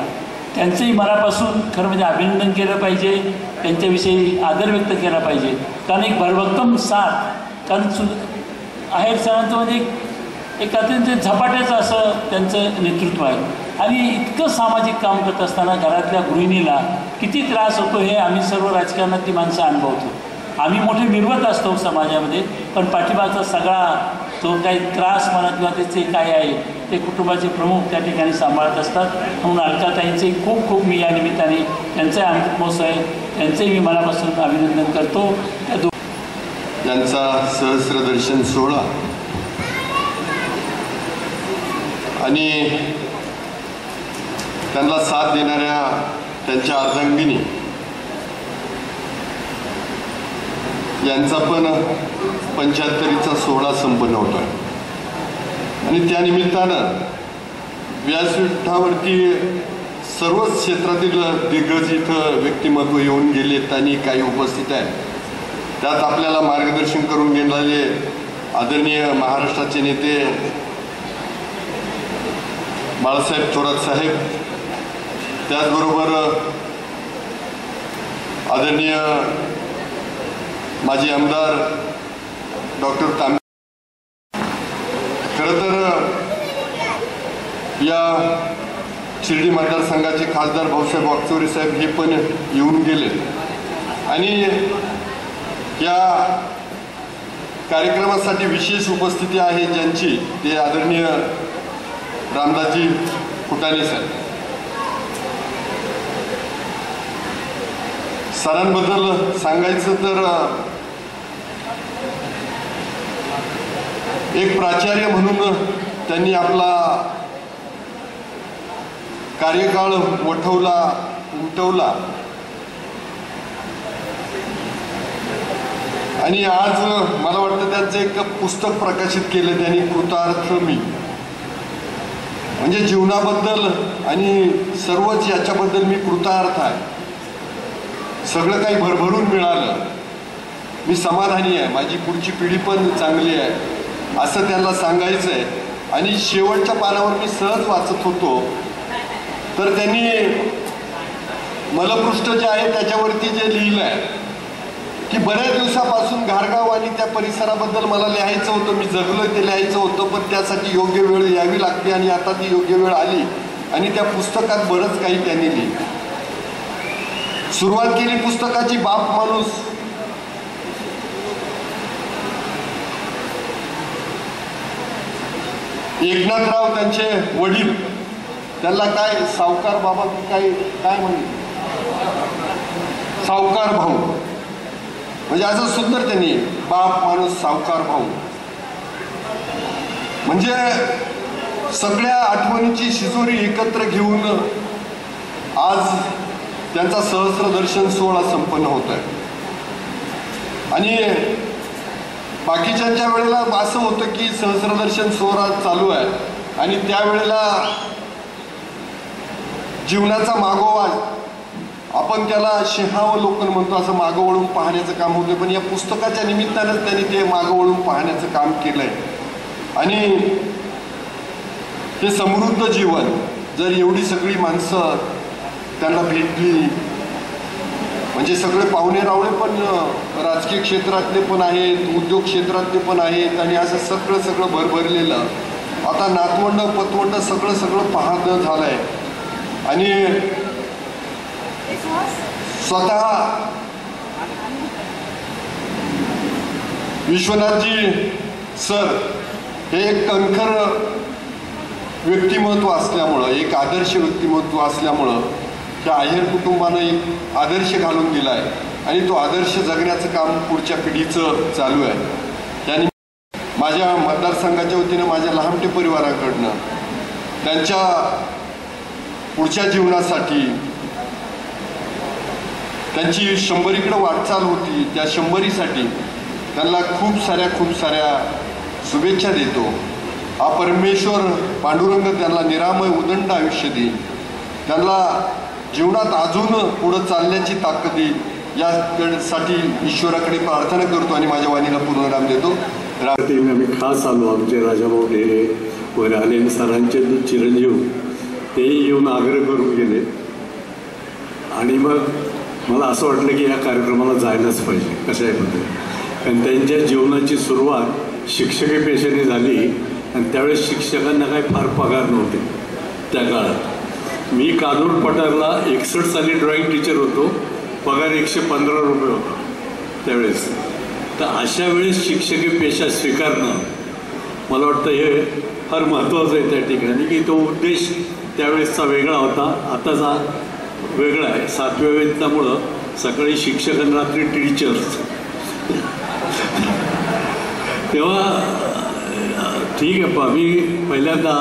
त्यांचंही मनापासून खरं म्हणजे अभिनंदन केलं पाहिजे, त्यांच्याविषयी आदर व्यक्त केला पाहिजे. कारण एक भरभक्कम साथ, कारण आहेर सरांचं म्हणजे एक अत्यंत झपाट्याचं असं त्यांचं नेतृत्व आहे आणि इतकं सामाजिक काम करत असताना घरातल्या गृहिणीला किती त्रास होतो हे आम्ही सर्व राजकारणातली माणसं अनुभवतो. आम्ही मोठे मिरवत असतो समाजामध्ये, पण पाठीमागचा सगळा जो काही त्रास म्हणा किंवा त्याचे काय आहे ते कुटुंबाचे प्रमुख त्या ठिकाणी सांभाळत असतात. म्हणून अलकाताईंचे खूप खूप मी या निमित्ताने त्यांचा अमृत महोत्सव आहे त्यांचंही मी मनापासून अभिनंदन करतो. त्यांचा सहस्रदर्शन सोहळा आणि त्यांना साथ देणाऱ्या त्यांच्या अर्धांगिनी यांचा पण 75वीचा सोहळा संपन्न होतो आहे आणि त्यानिमित्तानं व्यासपीठावरती सर्वच क्षेत्रातील दिग्गज इथं व्यक्तिमत्व येऊन गेलेत आणि काही उपस्थित आहेत. त्यात आपल्याला मार्गदर्शन करून गेलेले आदरणीय महाराष्ट्राचे नेते बाळासाहेब थोरात साहेब, त्याचबरोबर आदरणीय माजी आमदार डॉक्टर तांबे. खरं तर या शिर्डी मतदारसंघाचे खासदार भाऊसाहेब वागचौरे साहेब हे पण येऊन गेले आणि या कार्यक्रमासाठी विशेष उपस्थिती आहे ज्यांची ते आदरणीय रामदासजी फुटाणे साहेब. सरांबद्दल सांगायचं तर एक प्राचार्य म्हणून त्यांनी आपला कार्यकाळ उमटवला आणि आज मला वाटतं त्यांचं एक पुस्तक प्रकाशित केलं त्यांनी, कृतार्थ मी. म्हणजे जीवनाबद्दल आणि सर्वच याच्याबद्दल मी कृतार्थ आहे. सगळं काही भरभरून मिळालं, मी समाधानी आहे, माझी पुढची पिढी पण चांगली आहे असं त्यांना सांगायचं आहे. आणि शेवटच्या पानावर मी सहज वाचत होतो तर त्यांनी मलपृष्ठ जे आहे त्याच्यावरती जे लिहिलं आहे की बऱ्याच दिवसापासून घारगाव आणि त्या परिसराबद्दल मला लिहायचं होतं, मी जगलोय ते लिहायचं होतं, पण त्यासाठी योग्य वेळ यावी लागते आणि आता ती योग्य वेळ आली आणि त्या पुस्तकात बरंच काही त्यांनी लिहिलं. सुरुवात केली पुस्तकाची बाप माणूस. एकनाथराव त्यांचे वडील, त्यांना काय सावकार बाबा काय म्हणले, सावकार भाऊ. म्हणजे असं सुंदर त्यांनी बाप माणूस सावकार भाऊ. म्हणजे सगळ्या आठवणीची शिजोरी एकत्र घेऊन आज त्यांचा सहस्रदर्शन सोहळा संपन्न होत आहे. आणि बाकीच्यांच्या वेळेला असं होतं की सहस्रदर्शन सोहळा चालू आहे आणि त्यावेळेला जीवनाचा मागोवा आपण त्याला सिंहावलोकन म्हणतो असं मागं वळून पाहण्याचं काम होतं. पण या पुस्तकाच्या निमित्तानंच त्यांनी ते मागं वळून पाहण्याचं काम केलंय. आणि ते समृद्ध जीवन जर एवढी सगळी माणसं त्यांना भेटली, म्हणजे सगळे पाहुणे रावळे पण राजकीय क्षेत्रातले पण आहेत, उद्योग क्षेत्रातले पण आहेत आणि असं सगळं भरभरलेलं आता नातवंड पतवंड सगळं पाहणं झालंय. आणि स्वतः विश्वनाथजी सर हे एक कणखर व्यक्तिमत्व असल्यामुळं, एक आदर्श व्यक्तिमत्व असल्यामुळं त्या अय्यर कुटुंबानं एक आदर्श घालून दिला आहे आणि तो आदर्श जगण्याचं काम पुढच्या पिढीचं चालू आहे. त्यांनी माझ्या मतदारसंघाच्या वतीनं माझ्या लहानटे परिवाराकडनं त्यांच्या पुढच्या जीवनासाठी त्यांची 100कडे वाटचाल होती, त्या 100साठी त्यांना खूप साऱ्या शुभेच्छा देतो. हा परमेश्वर पांडुरंग त्यांना निरामय उदंड आयुष्य देईल, त्यांना जीवनात अजून पुढं चालण्याची ताकद देईल यासाठी ईश्वराकडे प्रार्थना करतो आणि माझ्या वाणीला पूर्णराम देतो. आम्ही खास आलो, आमचे राजाभाऊ ढेरे व रालेन सरांचे चिरंजीव तेही येऊन आग्रह करून गेले आणि मग मला असं वाटलं की या कार्यक्रमाला जायलाच पाहिजे कशाही पद्धतीने. कारण त्यांच्या जीवनाची सुरुवात शिक्षकी पेशाने झाली आणि त्यावेळेस शिक्षकांना काही फार पगार नव्हते त्या काळात. मी कानूर पठारला 61 साली ड्रॉइंग टीचर होतो, पगार 115 रुपये होता त्यावेळेस. तर अशा वेळेस शिक्षकी पेशा स्वीकारणं मला वाटतं हे फार महत्त्वाचं आहे त्या ठिकाणी, की तो उद्देश त्यावेळेसचा वेगळा होता, आताचा वेगळा आहे. 7व्या वेतनामुळं सकाळी शिक्षक आणि रात्री टीचर्स. तेव्हा ठीक आहे, मी पहिल्यांदा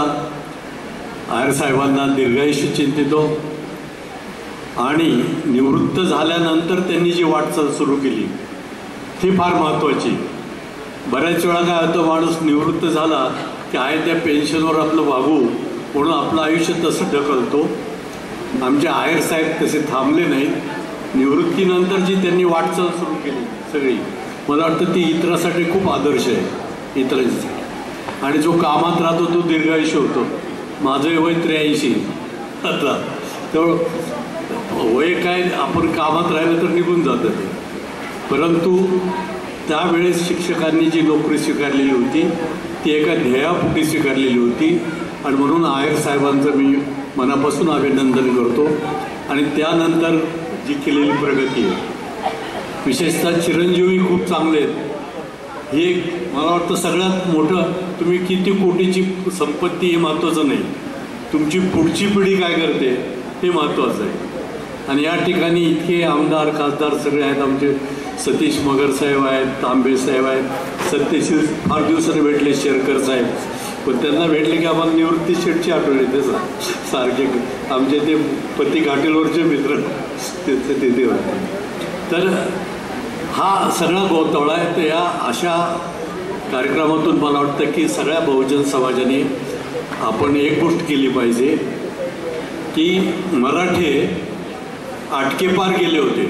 आयर साहेबांना दीर्घायुष्य चिंतितो आणि निवृत्त झाल्यानंतर त्यांनी जी वाटचाल सुरू केली ती फार महत्त्वाची. बऱ्याच वेळा काय होतं, माणूस निवृत्त झाला की आहे त्या पेन्शनवर आपलं वागू म्हणून आपलं आयुष्य तसं ढकलतो. आमचे आयर साहेब तसे थांबले नाहीत. निवृत्तीनंतर जी त्यांनी वाटचाल सुरू केली सगळी, मला वाटतं ती इतरांसाठी खूप आदर्श आहे इतरांसाठी. आणि जो कामात राहतो तो दीर्घायुष्य होतो. माझं वय 83 आता, तर वय काय, आपण कामात राहिलं तर निघून जातं ते. परंतु त्यावेळेस शिक्षकांनी जी नोकरी स्वीकारलेली होती ती एका ध्येयापोटी स्वीकारलेली होती आणि म्हणून आयर साहेबांचं मी मनापासून अभिनंदन करतो. आणि त्यानंतर जी केलेली प्रगती आहे, विशेषतः चिरंजीवी खूप चांगले आहेत. हे मला वाटतं सगळ्यात मोठं, तुम्ही किती कोटीची संपत्ती हे महत्त्वाचं नाही, तुमची पुढची पिढी काय करते हे महत्त्वाचं आहे. आणि या ठिकाणी इतके आमदार खासदार सगळे आहेत. आमचे सतीश मगर साहेब आहेत, तांबे साहेब आहेत, सत्यशील फार दिवसाने भेटले, शेरकर साहेब, पण त्यांना भेटले की आम्हाला निवृत्ती शेठची आठवण येते सारखे. आमचे ते पती घाटेलवरचे मित्र तिथे होते. तर हा सगळा गोतावळा आहे. तर या अशा कार्यक्रमातून मला वाटतं की सगळ्या बहुजन समाजाने आपण एक गोष्ट केली पाहिजे की मराठे आटकेपार गेले होते,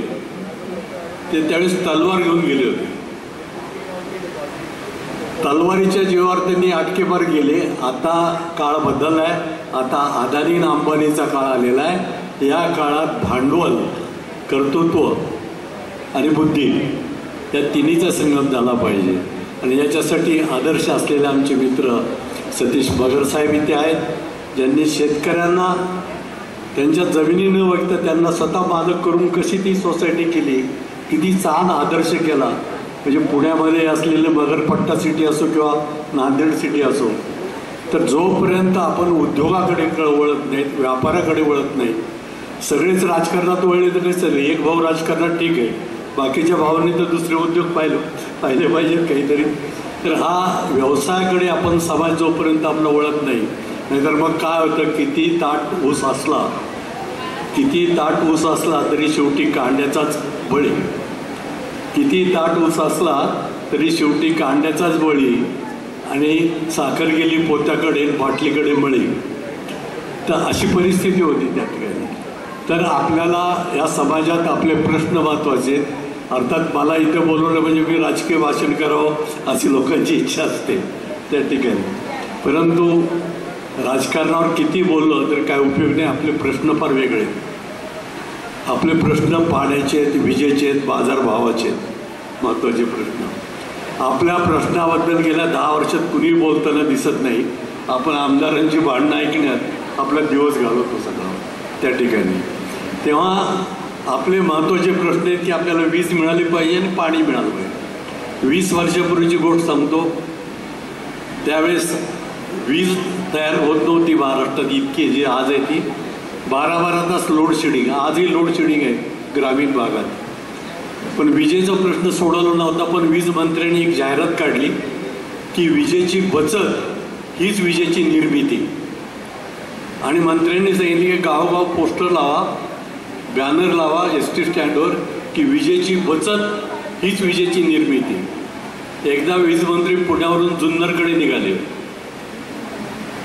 ते त्यावेळेस तलवार घेऊन गेले होते. तलवारीच्या जीवावर त्यांनी आटकेपार गेले. आता काळ बदलला आहे, आता अदानी आणि अंबानीचा काळ आलेला आहे. या काळात भांडवल, कर्तृत्व आणि बुद्धी या तिन्हीचा संगम झाला पाहिजे. आणि याच्यासाठी आदर्श असलेले आमचे मित्र सतीश मगर साहेब इथे आहेत, ज्यांनी शेतकऱ्यांना त्यांच्या जमिनी न बघता त्यांना स्वतः मालक करून कशी ती सोसायटी केली, किती छान आदर्श केला. म्हणजे पुण्यामध्ये असलेलं मगरपट्टा सिटी असो किंवा नांदेड सिटी असो, तर जोपर्यंत आपण उद्योगाकडे वळत नाहीत, व्यापाराकडे वळत नाही, सगळेच राजकारणात वळले तर नाही चालेल. एक भाऊ राजकारणात ठीक आहे, बाकीच्या भावांनी तर दुसरे उद्योग पाहिले पाहिजेत काहीतरी. तर हा व्यवसायाकडे आपण समाज जोपर्यंत आपलं वळत नाही, नाहीतर मग काय होतं, किती ताट ऊस असला तरी शेवटी कांड्याचाच बळी. किती ताट ऊस असला तरी शेवटी कांड्याचाच बळी आणि साखर गेली पोत्याकडे, बाटलीकडे मळी. तर अशी परिस्थिती होती त्या ठिकाणी. तर आपल्याला या समाजात आपले प्रश्न महत्त्वाचे. अर्थात मला इथं बोलवलं म्हणजे मी राजकीय भाषण करावं अशी लोकांची इच्छा असते त्या ठिकाणी, परंतु राजकारणावर किती बोललं तर काय उपयोग नाही. आपले प्रश्न फार वेगळे आहेत. आपले प्रश्न पाण्याचे आहेत, विजेचे आहेत, बाजारभावाचे आहेत, महत्त्वाचे प्रश्न. आपल्या प्रश्नाबद्दल गेल्या 10 वर्षात कुणीही बोलताना दिसत नाही. आपण आमदारांची भांडणं ऐकण्यात आपला दिवस घालवतो सगळा त्या ठिकाणी. तेव्हा आपले महत्त्वाचे प्रश्न आहेत की आपल्याला वीज मिळाली पाहिजे आणि पाणी मिळालं पाहिजे. 20 वर्षापूर्वीची गोष्ट सांगतो, त्यावेळेस वीज तयार होत नव्हती महाराष्ट्रात इतकी जी आज आहे ती. 12-12 तास लोड शेडिंग, आजही लोड शेडिंग आहे ग्रामीण भागात. पण विजेचा प्रश्न सोडवला नव्हता. पण वीज मंत्र्यांनी एक जाहिरात काढली की विजेची बचत हीच विजेची निर्मिती. आणि मंत्र्यांनी सांगितले की गावोगाव पोस्टर लावा, बॅनर लावा एस टी स्टँडवर की विजेची बचत हीच विजेची निर्मिती. एकदा वीज मंत्री पुण्यावरून जुन्नरकडे निघाले.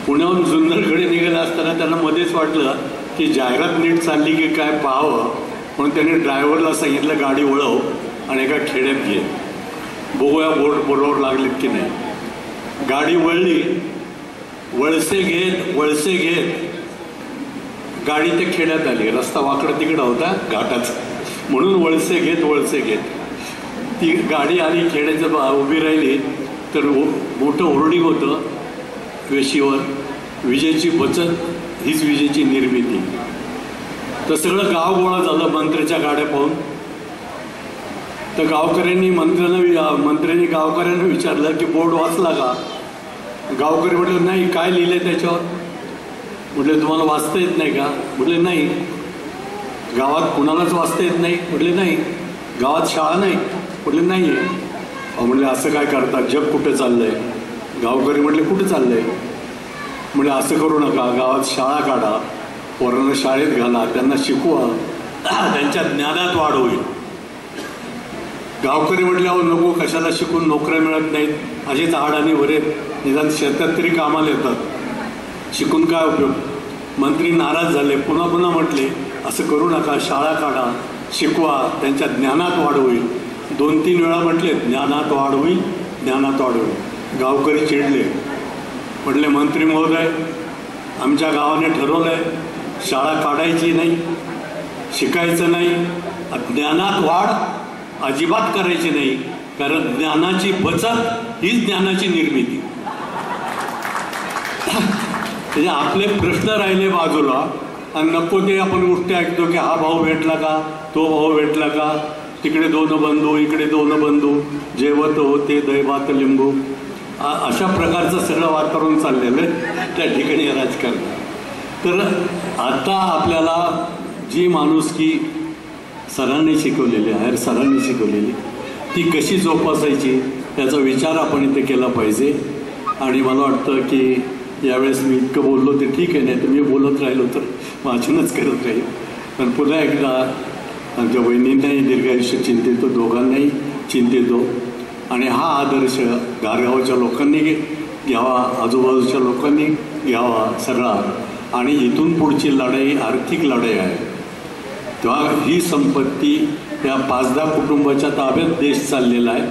पुण्याहून जुन्नरकडे निघाले असताना त्यांना मध्येच वाटलं की जाहिरात नीट चालली की काय पाहावं, म्हणून त्यांनी ड्रायव्हरला सांगितलं गाडी वळव आणि एका खेड्यात घे, बघूया बोर्ड बरोबर लागलेत की नाही. गाडी वळली, वळसे घेत गाडी त्या खेड्यात आली. रस्ता वाकडा तिकडा होता घाटाचा, म्हणून वळसे घेत ती गाडी आली, खेड्याचं उभी राहिली तर मोठं होर्डिंग होतं वेशीवर विजेची बचत हीच विजेची निर्मिती. तर सगळं गाव गोळा झालं मंत्र्याच्या गाड्या पाहून. तर गावकऱ्यांनी मंत्र्यांनी गावकऱ्यांना विचारलं की बोर्ड वाचला का? गावकरी म्हटलं नाही. काय लिहिलं आहे त्याच्यावर? म्हटले तुम्हाला वाचता येत नाही का? म्हटले नाही. गावात कुणालाच वाचता येत नाही? म्हटले नाही. गावात शाळा नाही? म्हटले नाही आहे. म्हटले असं काय करतात? जग कुठं चाललं आहे? गावकरी म्हटले कुठं चाललं आहे? म्हणजे असं करू नका, गावात शाळा काढा, पोरांना शाळेत घाला, त्यांना शिकवा, त्यांच्या ज्ञानात वाढ होईल. गावकरी म्हटले अहो नको, कशाला शिकून नोकऱ्या मिळत नाहीत, असेच अडाणी वरे निदान शेतात तरी कामाला येतात, शिकून काय उपयोग? मंत्री नाराज झाले. पुन्हा पुन्हा म्हटले असं करू नका, शाळा काढा, शिकवा, त्यांच्या ज्ञानात वाढ होईल. 2-3 वेळा म्हटले ज्ञानात वाढ होईल, ज्ञानात वाढ होईल. गावकरी चिडले. म्हटले मंत्री महोदय, आमच्या गावाने ठरवलं आहे शाळा काढायची नाही, शिकायचं नाही, ज्ञानात वाढ अजिबात करायची नाही, कारण ज्ञानाची बचत हीच ज्ञानाची निर्मिती. म्हणजे आपले प्रश्न राहिले बाजूला आणि नको ते आपण गोष्टी ऐकतो की हा भाऊ भेटला का, तो भाऊ भेटला का, तिकडे 2 बंधू, इकडे 2 बंधू, जेवत होते दैवात लिंबू. अशा प्रकारचं सगळं वातावरण चाललेलं आहे त्या ठिकाणी राजकारण. तर आता आपल्याला जी माणुसकी सरांनी शिकवलेली आहे, सरांनी शिकवलेली, ती कशी जोपासायची त्याचा विचार आपण इथे केला पाहिजे. आणि मला वाटतं की यावेळेस मी इतकं बोललो ते ठीक आहे, नाही तर मी बोलत राहिलो तर वाचनच करत राहील. पण पुन्हा एकदा आमच्या वहिनींनाही दीर्घायुष्य चिंतितो, दोघांनाही चिंतितो. आणि हा आदर्श गारगावच्या लोकांनी घ्यावा, आजूबाजूच्या लोकांनी घ्यावा सगळा. आणि इथून पुढची लढाई आर्थिक लढाई आहे. तेव्हा ही संपत्ती त्या 5-10 कुटुंबाच्या ताब्यात देश चाललेला आहे,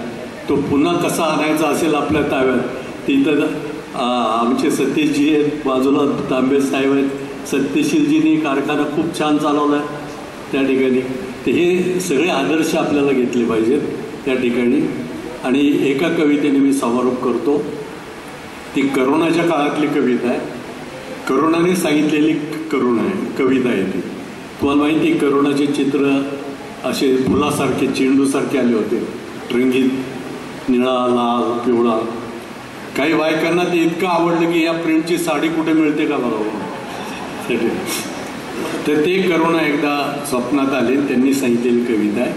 तो पुन्हा कसा आणायचा असेल आपल्या ताब्यात. तिथं आमचे सत्यशीलजी आहेत, बाजूला तांबे साहेब आहेत. सत्यशीलजींनी कारखाना खूप छान चालवला आहे त्या ठिकाणी. तर हे सगळे आदर्श आपल्याला घेतले पाहिजेत त्या ठिकाणी. आणि एका कवितेने मी समारोप करतो. ती करोनाच्या काळातली कविता आहे, करोनाने सांगितलेली कविता आहे ती. तुम्हाला माहिती करोनाचे चित्र असे फुलासारखे, चेंडूसारखे आले होते, रंगीत, निळा, लाल, पिवळा. काही बायकांना ते इतकं आवडलं की या प्रिंटची साडी कुठे मिळते का बघा. तर ते करोना एकदा स्वप्नात आले, त्यांनी सांगितलेली कविता आहे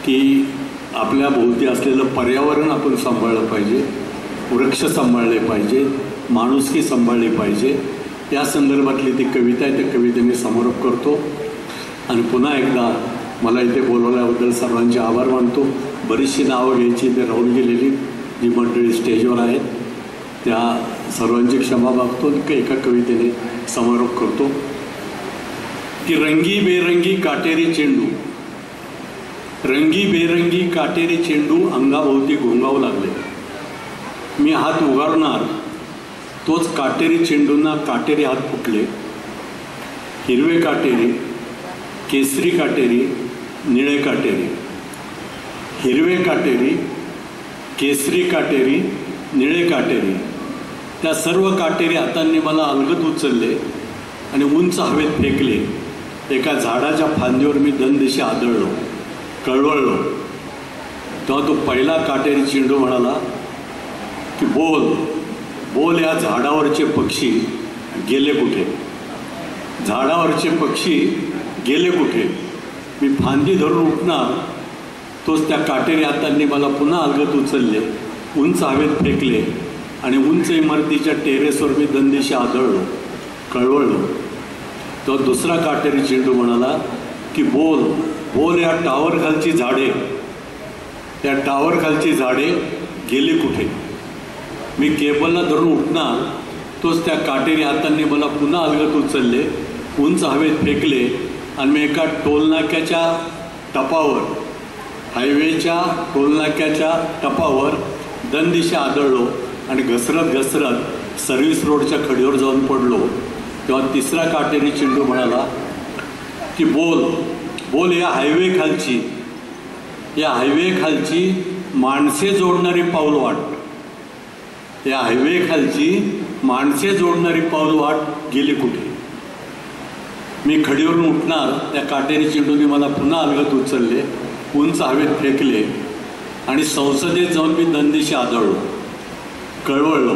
की आपल्या भोवती असलेलं पर्यावरण आपण सांभाळलं पाहिजे, वृक्ष सांभाळले पाहिजे, माणुसकी सांभाळली पाहिजे. या संदर्भातली ती कविता आहे. त्या कवितेने समारोप करतो. आणि पुन्हा एकदा मला इथे बोलवल्याबद्दल सर्वांचे आभार मानतो. बरीचशी नावं घ्यायची ते राहून गेलेली जी मंडळी स्टेजवर आहेत त्या सर्वांची क्षमा मागतो. एका कवितेने समारोप करतो की रंगी बेरंगी काटेरी चेंडू, रंगी बेरंगी काटेरी चेंडू अंगाभोवती घोंगावू लागले. मी हात उगारणार तोच काटेरी चेंडूंना काटेरी हात फुटले. हिरवे काटेरी, केसरी काटेरी, निळे काटेरी, हिरवे काटेरी, केसरी काटेरी, निळे काटेरी. त्या सर्व काटेरी हातांनी मला अलगद उचलले आणि उंच हवेत फेकले. एका झाडाच्या फांदीवर मी दनदिशी आदळलो, कळवळलो. तेव्हा तो पहिला काटेरी चेंडू म्हणाला की बोल बोल, या झाडावरचे पक्षी गेले कुठे, झाडावरचे पक्षी गेले कुठे. मी फांदी धरून उठणार तोच त्या काटेरी हातांनी मला पुन्हा अलगद उचलले, उंच हवेत फेकले आणि उंच इमारतीच्या टेरेसवर मी दनदिशी आदळलो, कळवळलो. तो दुसरा काटेरी चेंडू म्हणाला की बोल बोल, या टावर खालची झाडे, त्या टावर खालची झाडे गेली कुठे. मी केबलला धरून उठणार तोच त्या काटेरी हातांनी मला पुन्हा अलगद उचलले, उंच हवेत फेकले आणि मी एका टोलनाक्याच्या टपावर, हायवेच्या टोलनाक्याच्या टपावर दनदिशी आदळलो आणि घसरत घसरत सर्व्हिस रोडच्या खडीवर जाऊन पडलो. तेव्हा तिसरा काटेरी चेंडू म्हणाला की बोल बोल, या हायवे खालची, या हायवे खालची माणसे जोडणारी पाऊलवाट, या हायवे खालची माणसे जोडणारी पाऊलवाट गेली कुठे? मी खडीवरून उठणार, त्या काटेरी चेंडूने मला पुन्हा अलगत उचलले, उंच हवेत फेकले आणि संसदेत जाऊन मी दंदिशी आदळलो, कळवळलो.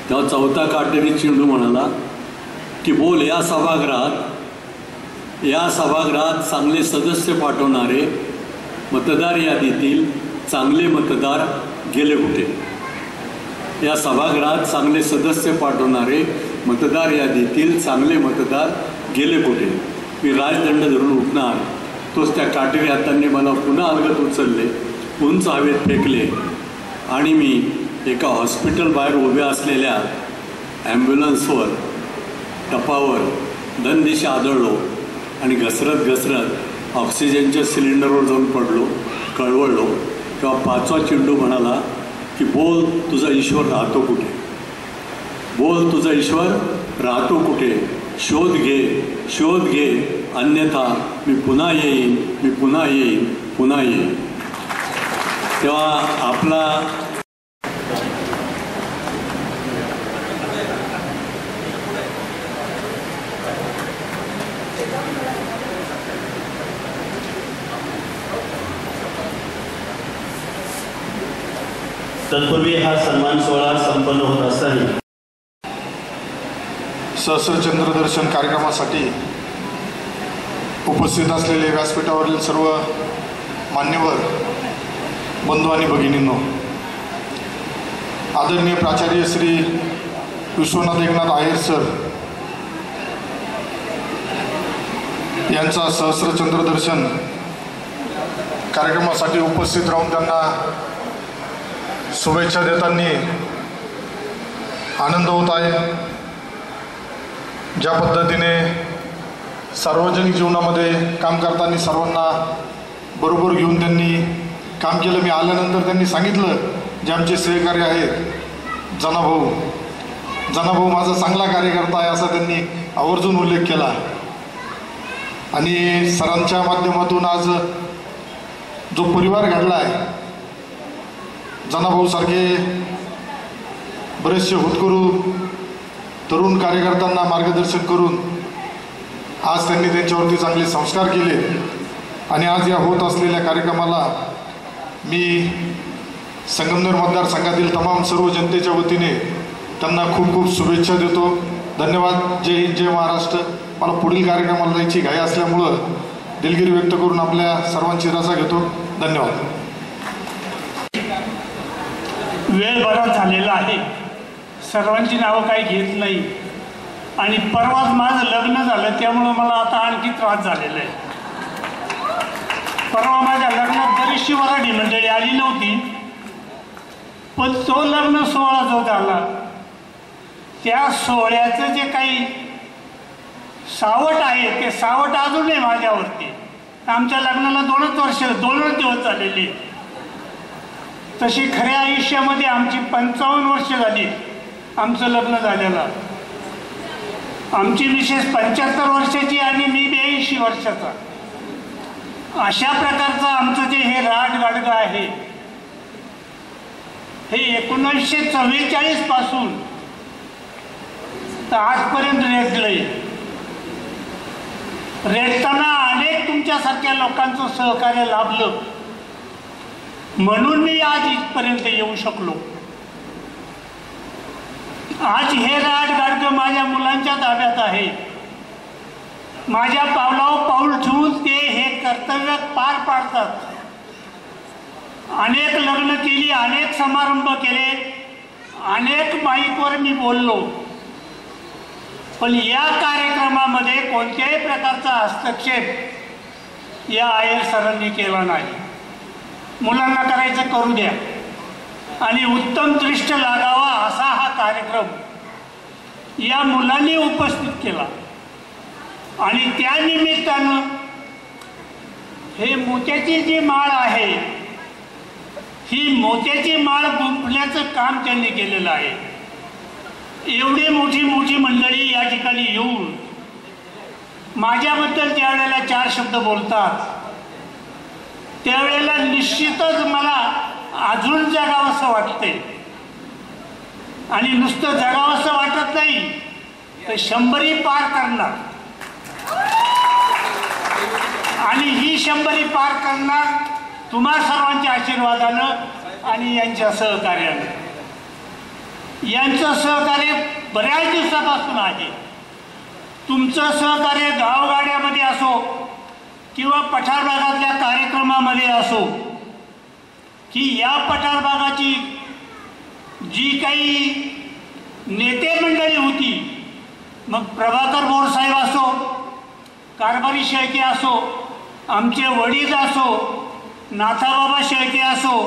तेव्हा चौथा काटेरी चेंडू म्हणाला की बोल, या सभागृहात चांगले सदस्य पाठवणारे मतदार यादीतील चांगले मतदार गेले कुठे? या सभागृहात चांगले सदस्य पाठवणारे मतदार यादीतील चांगले मतदार गेले कुठे? मी राजदंड धरून उठणार, तोच त्या काटेरी हातांनी मला पुन्हा अलगत उचलले, उंच हवेत फेकले आणि मी एका हॉस्पिटल बाहेर उभ्या असलेल्या ॲम्ब्युलन्सवर, टपावर दंदिशी आदळलो आणि घसरत ऑक्सिजनच्या सिलेंडरवर जाऊन पडलो, कळवळलो. तेव्हा पाचवा चेंडू म्हणाला की बोल, तुझा ईश्वर राहतो कुठे? बोल, तुझा ईश्वर राहतो कुठे? शोध घे, अन्यथा मी पुन्हा येईन. तेव्हा आपला तत्पूर्वी हा सन्मान सोहळा संपन्न होत असताना सहस्रचंद्रदर्शन कार्यक्रमासाठी उपस्थित असलेले व्यासपीठावरील सर्व मान्यवर बंधू आणि भगिनींनो, आदरणीय प्राचार्य श्री विश्वनाथ एकनाथ आयर सर यांचा सहस्रचंद्रदर्शन कार्यक्रमासाठी उपस्थित राहून त्यांना शुभेच्छा देताना आनंद होत आहे. ज्या पद्धतीने सार्वजनिक जीवनामध्ये काम करताना सर्वांना बरोबर घेऊन त्यांनी काम केलं. मी आल्यानंतर त्यांनी सांगितलं, जे आमचे सहकारी आहेत जनाभाऊ माझा चांगला कार्यकर्ता आहे, असा त्यांनी आवर्जून उल्लेख केला. आणि सरांच्या माध्यमातून आज जो परिवार घडला आहे, जनाभाऊसारखे बरेचसे होतकरू तरुण कार्यकर्त्यांना मार्गदर्शन करून आज त्यांनी त्यांच्यावरती चांगले संस्कार केले. आणि आज या होत असलेल्या कार्यक्रमाला मी संगमनेर मतदारसंघातील तमाम सर्व जनतेच्या वतीने त्यांना खूप खूप शुभेच्छा देतो. धन्यवाद. जय हिंद, जय महाराष्ट्र. मला पुढील कार्यक्रमाला जायची घाई असल्यामुळं दिलगिरी व्यक्त करून आपल्या सर्वांची रजा घेतो. धन्यवाद. वेळ बराच झालेला आहे, सर्वांची नावं काही घेत नाही. आणि परवाच माझं लग्न झालं, त्यामुळं मला आता आणखी त्रास झालेला आहे. परवा माझ्या लग्नात बरीचशी मराठी मंडळी आली नव्हती, पण तो लग्न सोहळा जो झाला त्या सोहळ्याचं जे काही सावट आहे ते सावट अजून आहे माझ्यावरती. आमच्या लग्नाला 2 दिवस झालेले. तशी खऱ्या आयुष्यामध्ये आमची 55 वर्ष झाली आमचं लग्न झालेलं. आमची मिसेस 75 वर्षाची आणि मी 82 वर्षाचा. अशा प्रकारचं आमचं जे हे राटगाडगं आहे हे 1944 पासून तर आजपर्यंत रेटलंय. रेटताना अनेक तुमच्यासारख्या लोकांचं सहकार्य लाभलं, म्हणून मी आज इथपर्यंत येऊ शकलो. आज हे राटगाडगं माझ्या मुलांच्या ताब्यात आहे. माझ्या पावलावर पाऊल ठेवून ते हे कर्तव्य पार पाडतात. अनेक लग्न केली, अनेक समारंभ केले, अनेक माईकवर मी बोललो, पण या कार्यक्रमामध्ये कोणत्याही प्रकारचा हस्तक्षेप या आयर सरांनी केला नाही. मुलांना करायचं करू द्या आणि उत्तम दृष्ट लागावा असा हा कार्यक्रम या मुलांनी उपस्थित केला. आणि त्या निमित्तानं हे मोत्याची जी माळ आहे, ही मोत्याची माळ गुंफण्याचं काम त्यांनी केलेलं आहे. एवढी मोठी मोठी मंडळी या ठिकाणी येऊन माझ्याबद्दल ज्या वेळेला 4 शब्द बोलतात त्यावेळेला निश्चितच मला अजून जगावंसं वाटते. आणि नुसतं जगावंसं वाटत नाही तर 100 पार करणार, आणि ही 100 पार करणार तुम्हा सर्वांच्या आशीर्वादानं आणि यांच्या सहकार्यानं. यांचं सहकार्य बऱ्याच दिवसापासून आहे. तुमचं सहकार्य गावगाड्यामध्ये असो किंवा पठार भागातल्या कार्यक्रमामध्ये असो, की या पठार भागाची जी काही नेते मंडळी होती, मग प्रभाकर बोर साहेब असो, कारभारी शेळके असो, आमचे वडील असो, नाथाबाबा शेळके असो,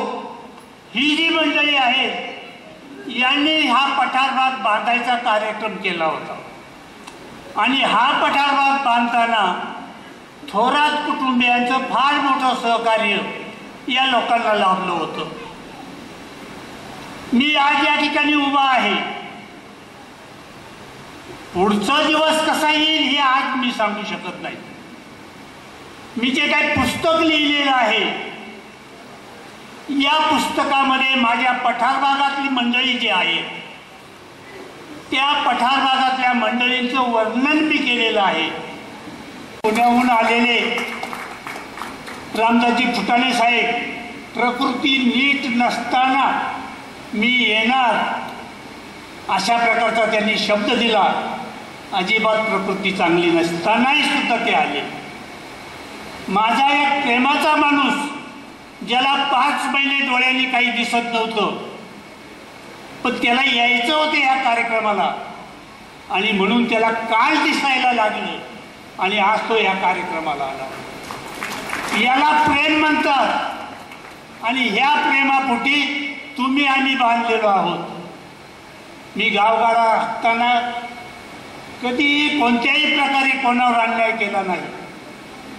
ही जी मंडळी आहेत यांनी हा पठार भाग बांधायचा कार्यक्रम केला होता. आणि हा पठार भाग बांधताना थोरात कुटुंबियांचं फार मोठं सहकार्य या लोकांना लाभलं होतं. मी आज या ठिकाणी उभा आहे. पुढचा दिवस कसा येईल हे आज मी सांगू शकत नाही. मी जे काही पुस्तक लिहिलेलं आहे, या पुस्तकामध्ये माझ्या पठार भागातली मंडळी जी आहे त्या पठार भागातल्या मंडळींचं वर्णन मी केलेलं आहे. पुण्याहून आलेले रामदासजी फुटाणे साहेब, प्रकृती नीट नसताना मी येणार अशा प्रकारचा त्यांनी शब्द दिला. अजिबात प्रकृती चांगली नसतानाही सुद्धा ते आले. माझा एक प्रेमाचा माणूस, ज्याला 5 महिने डोळ्यांनी काही दिसत नव्हतं, पण त्याला यायचं होतं या कार्यक्रमाला, आणि म्हणून त्याला काल दिसायला लागलं आणि आज तो या कार्यक्रमाला आला. याला प्रेम म्हणतात, आणि ह्या प्रेमापोटी तुम्ही आम्ही बांधलेलो आहोत. मी गावगाडा असताना कधी कोणत्याही प्रकारे कोणावर अन्याय केला नाही.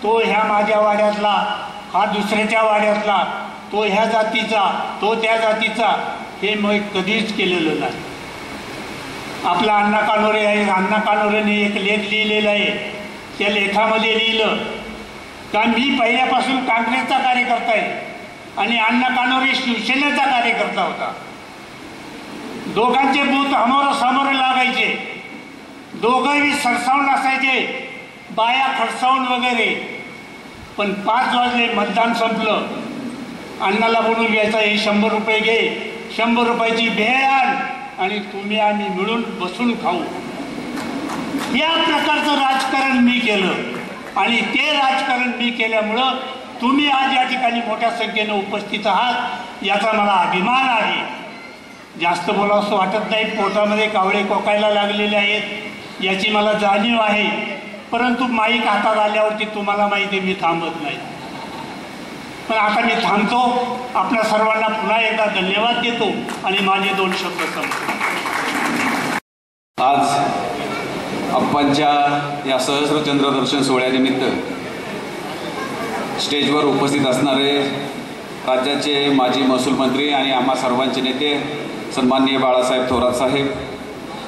तो ह्या माझ्या वाड्यातला, हा दुसऱ्याच्या वाड्यातला, तो ह्या जातीचा, तो त्या जातीचा, हे मग कधीच केलेलं नाही. आपला अण्णा कानोरे आहे, अण्णा कानोरेने एक लेख लिहिलेला आहे. त्या लेखामध्ये लिहिलं का मी पहिल्यापासून काँग्रेसचा कार्यकर्ता आहे आणि अण्णा कानोरे शिवसेनेचा कार्यकर्ता होता. दोघांचे बूथ समोर लागायचे, दोघंही सरसावून असायचे, बाया खडसावून वगैरे. पण 5 वाजले, मतदान संपलं, अण्णाला बोलून घ्यायचं, हे 100 रुपये घे, 100 रुपयाची भेळ आण आणि तुम्ही आम्ही मिळून बसून खाऊ. या प्रकारचं राजकारण मी केलं, आणि ते राजकारण मी केल्यामुळं तुम्ही आज या ठिकाणी मोठ्या संख्येने उपस्थित आहात, याचा मला अभिमान आहे. जास्त बोलावंसं वाटत नाही, पोटामध्ये कावळे कोकायला लागलेले आहेत याची मला जाणीव आहे. परंतु माईक हातात आल्यावरती तुम्हाला माहिती आहे मी थांबत नाही. पण आता मी थांबतो. आपल्या सर्वांना पुन्हा एकदा धन्यवाद देतो आणि माझे 2 शब्द संपतो. आज अप्पांच्या या सहस्रचंद्र दर्शन सोहळ्यानिमित्त स्टेजवर उपस्थित असणारे राज्याचे माजी महसूल मंत्री आणि आम्हा सर्वांचे नेते सन्माननीय बाळासाहेब थोरात साहेब,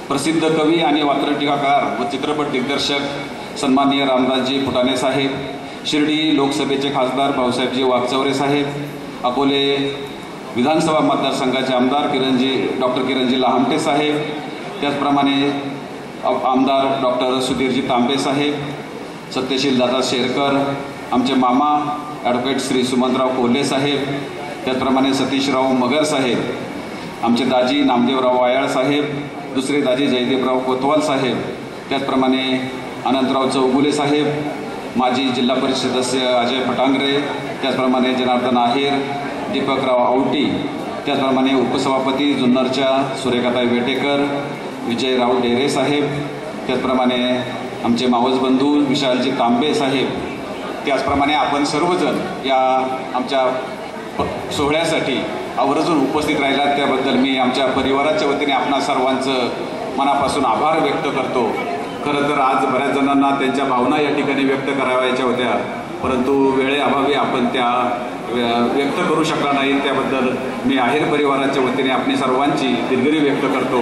प्रसिद्ध कवी आणि वात्रटिकाकार व चित्रपट दिग्दर्शक सन्माननीय रामदासजी फुटाणे साहेब, शिर्डी लोकसभेचे खासदार भाऊसाहेबजी वागचौरे साहेब, अकोले विधानसभा मतदारसंघाचे आमदार डॉक्टर किरणजी लहामटे साहेब, त्याचप्रमाणे आमदार डॉक्टर सुधीरजी तांबे साहेब, सत्यशील दादा शेरकर, आमचे मामा ॲडव्होकेट श्री सुमंतराव कोल्हे साहेब, त्याचप्रमाणे सतीशराव मगर साहेब, आमचे दाजी नामदेवराव वायाळ साहेब, दुसरे दाजी जयदेवराव कोतवाल साहेब, त्याचप्रमाणे अनंतराव चौगुले साहेब, माजी जिल्हा परिषद सदस्य अजय फटांगरे, त्याचप्रमाणे जनार्दन आहेर, दीपकराव आवटी, त्याचप्रमाणे उपसभापती जुन्नरच्या सुरेखाताई वेटेकर, विजयराव डेरे साहेब, त्याचप्रमाणे आमचे मावस बंधू विशालजी तांबे साहेब, त्याचप्रमाणे आपण सर्वजण या आमच्या सोहळ्यासाठी आवर्जून उपस्थित राहिलात त्याबद्दल मी आमच्या परिवाराच्या वतीने आपणा सर्वांचं मनापासून आभार व्यक्त करतो. खरं तर आज बऱ्याच जणांना त्यांच्या भावना या ठिकाणी व्यक्त करावायच्या होत्या, परंतु वेळेअभावी आपण त्या व्यक्त करू शकला नाही. त्याबद्दल मी आहेर परिवाराच्या वतीने आपली सर्वांची दिलगिरी व्यक्त करतो.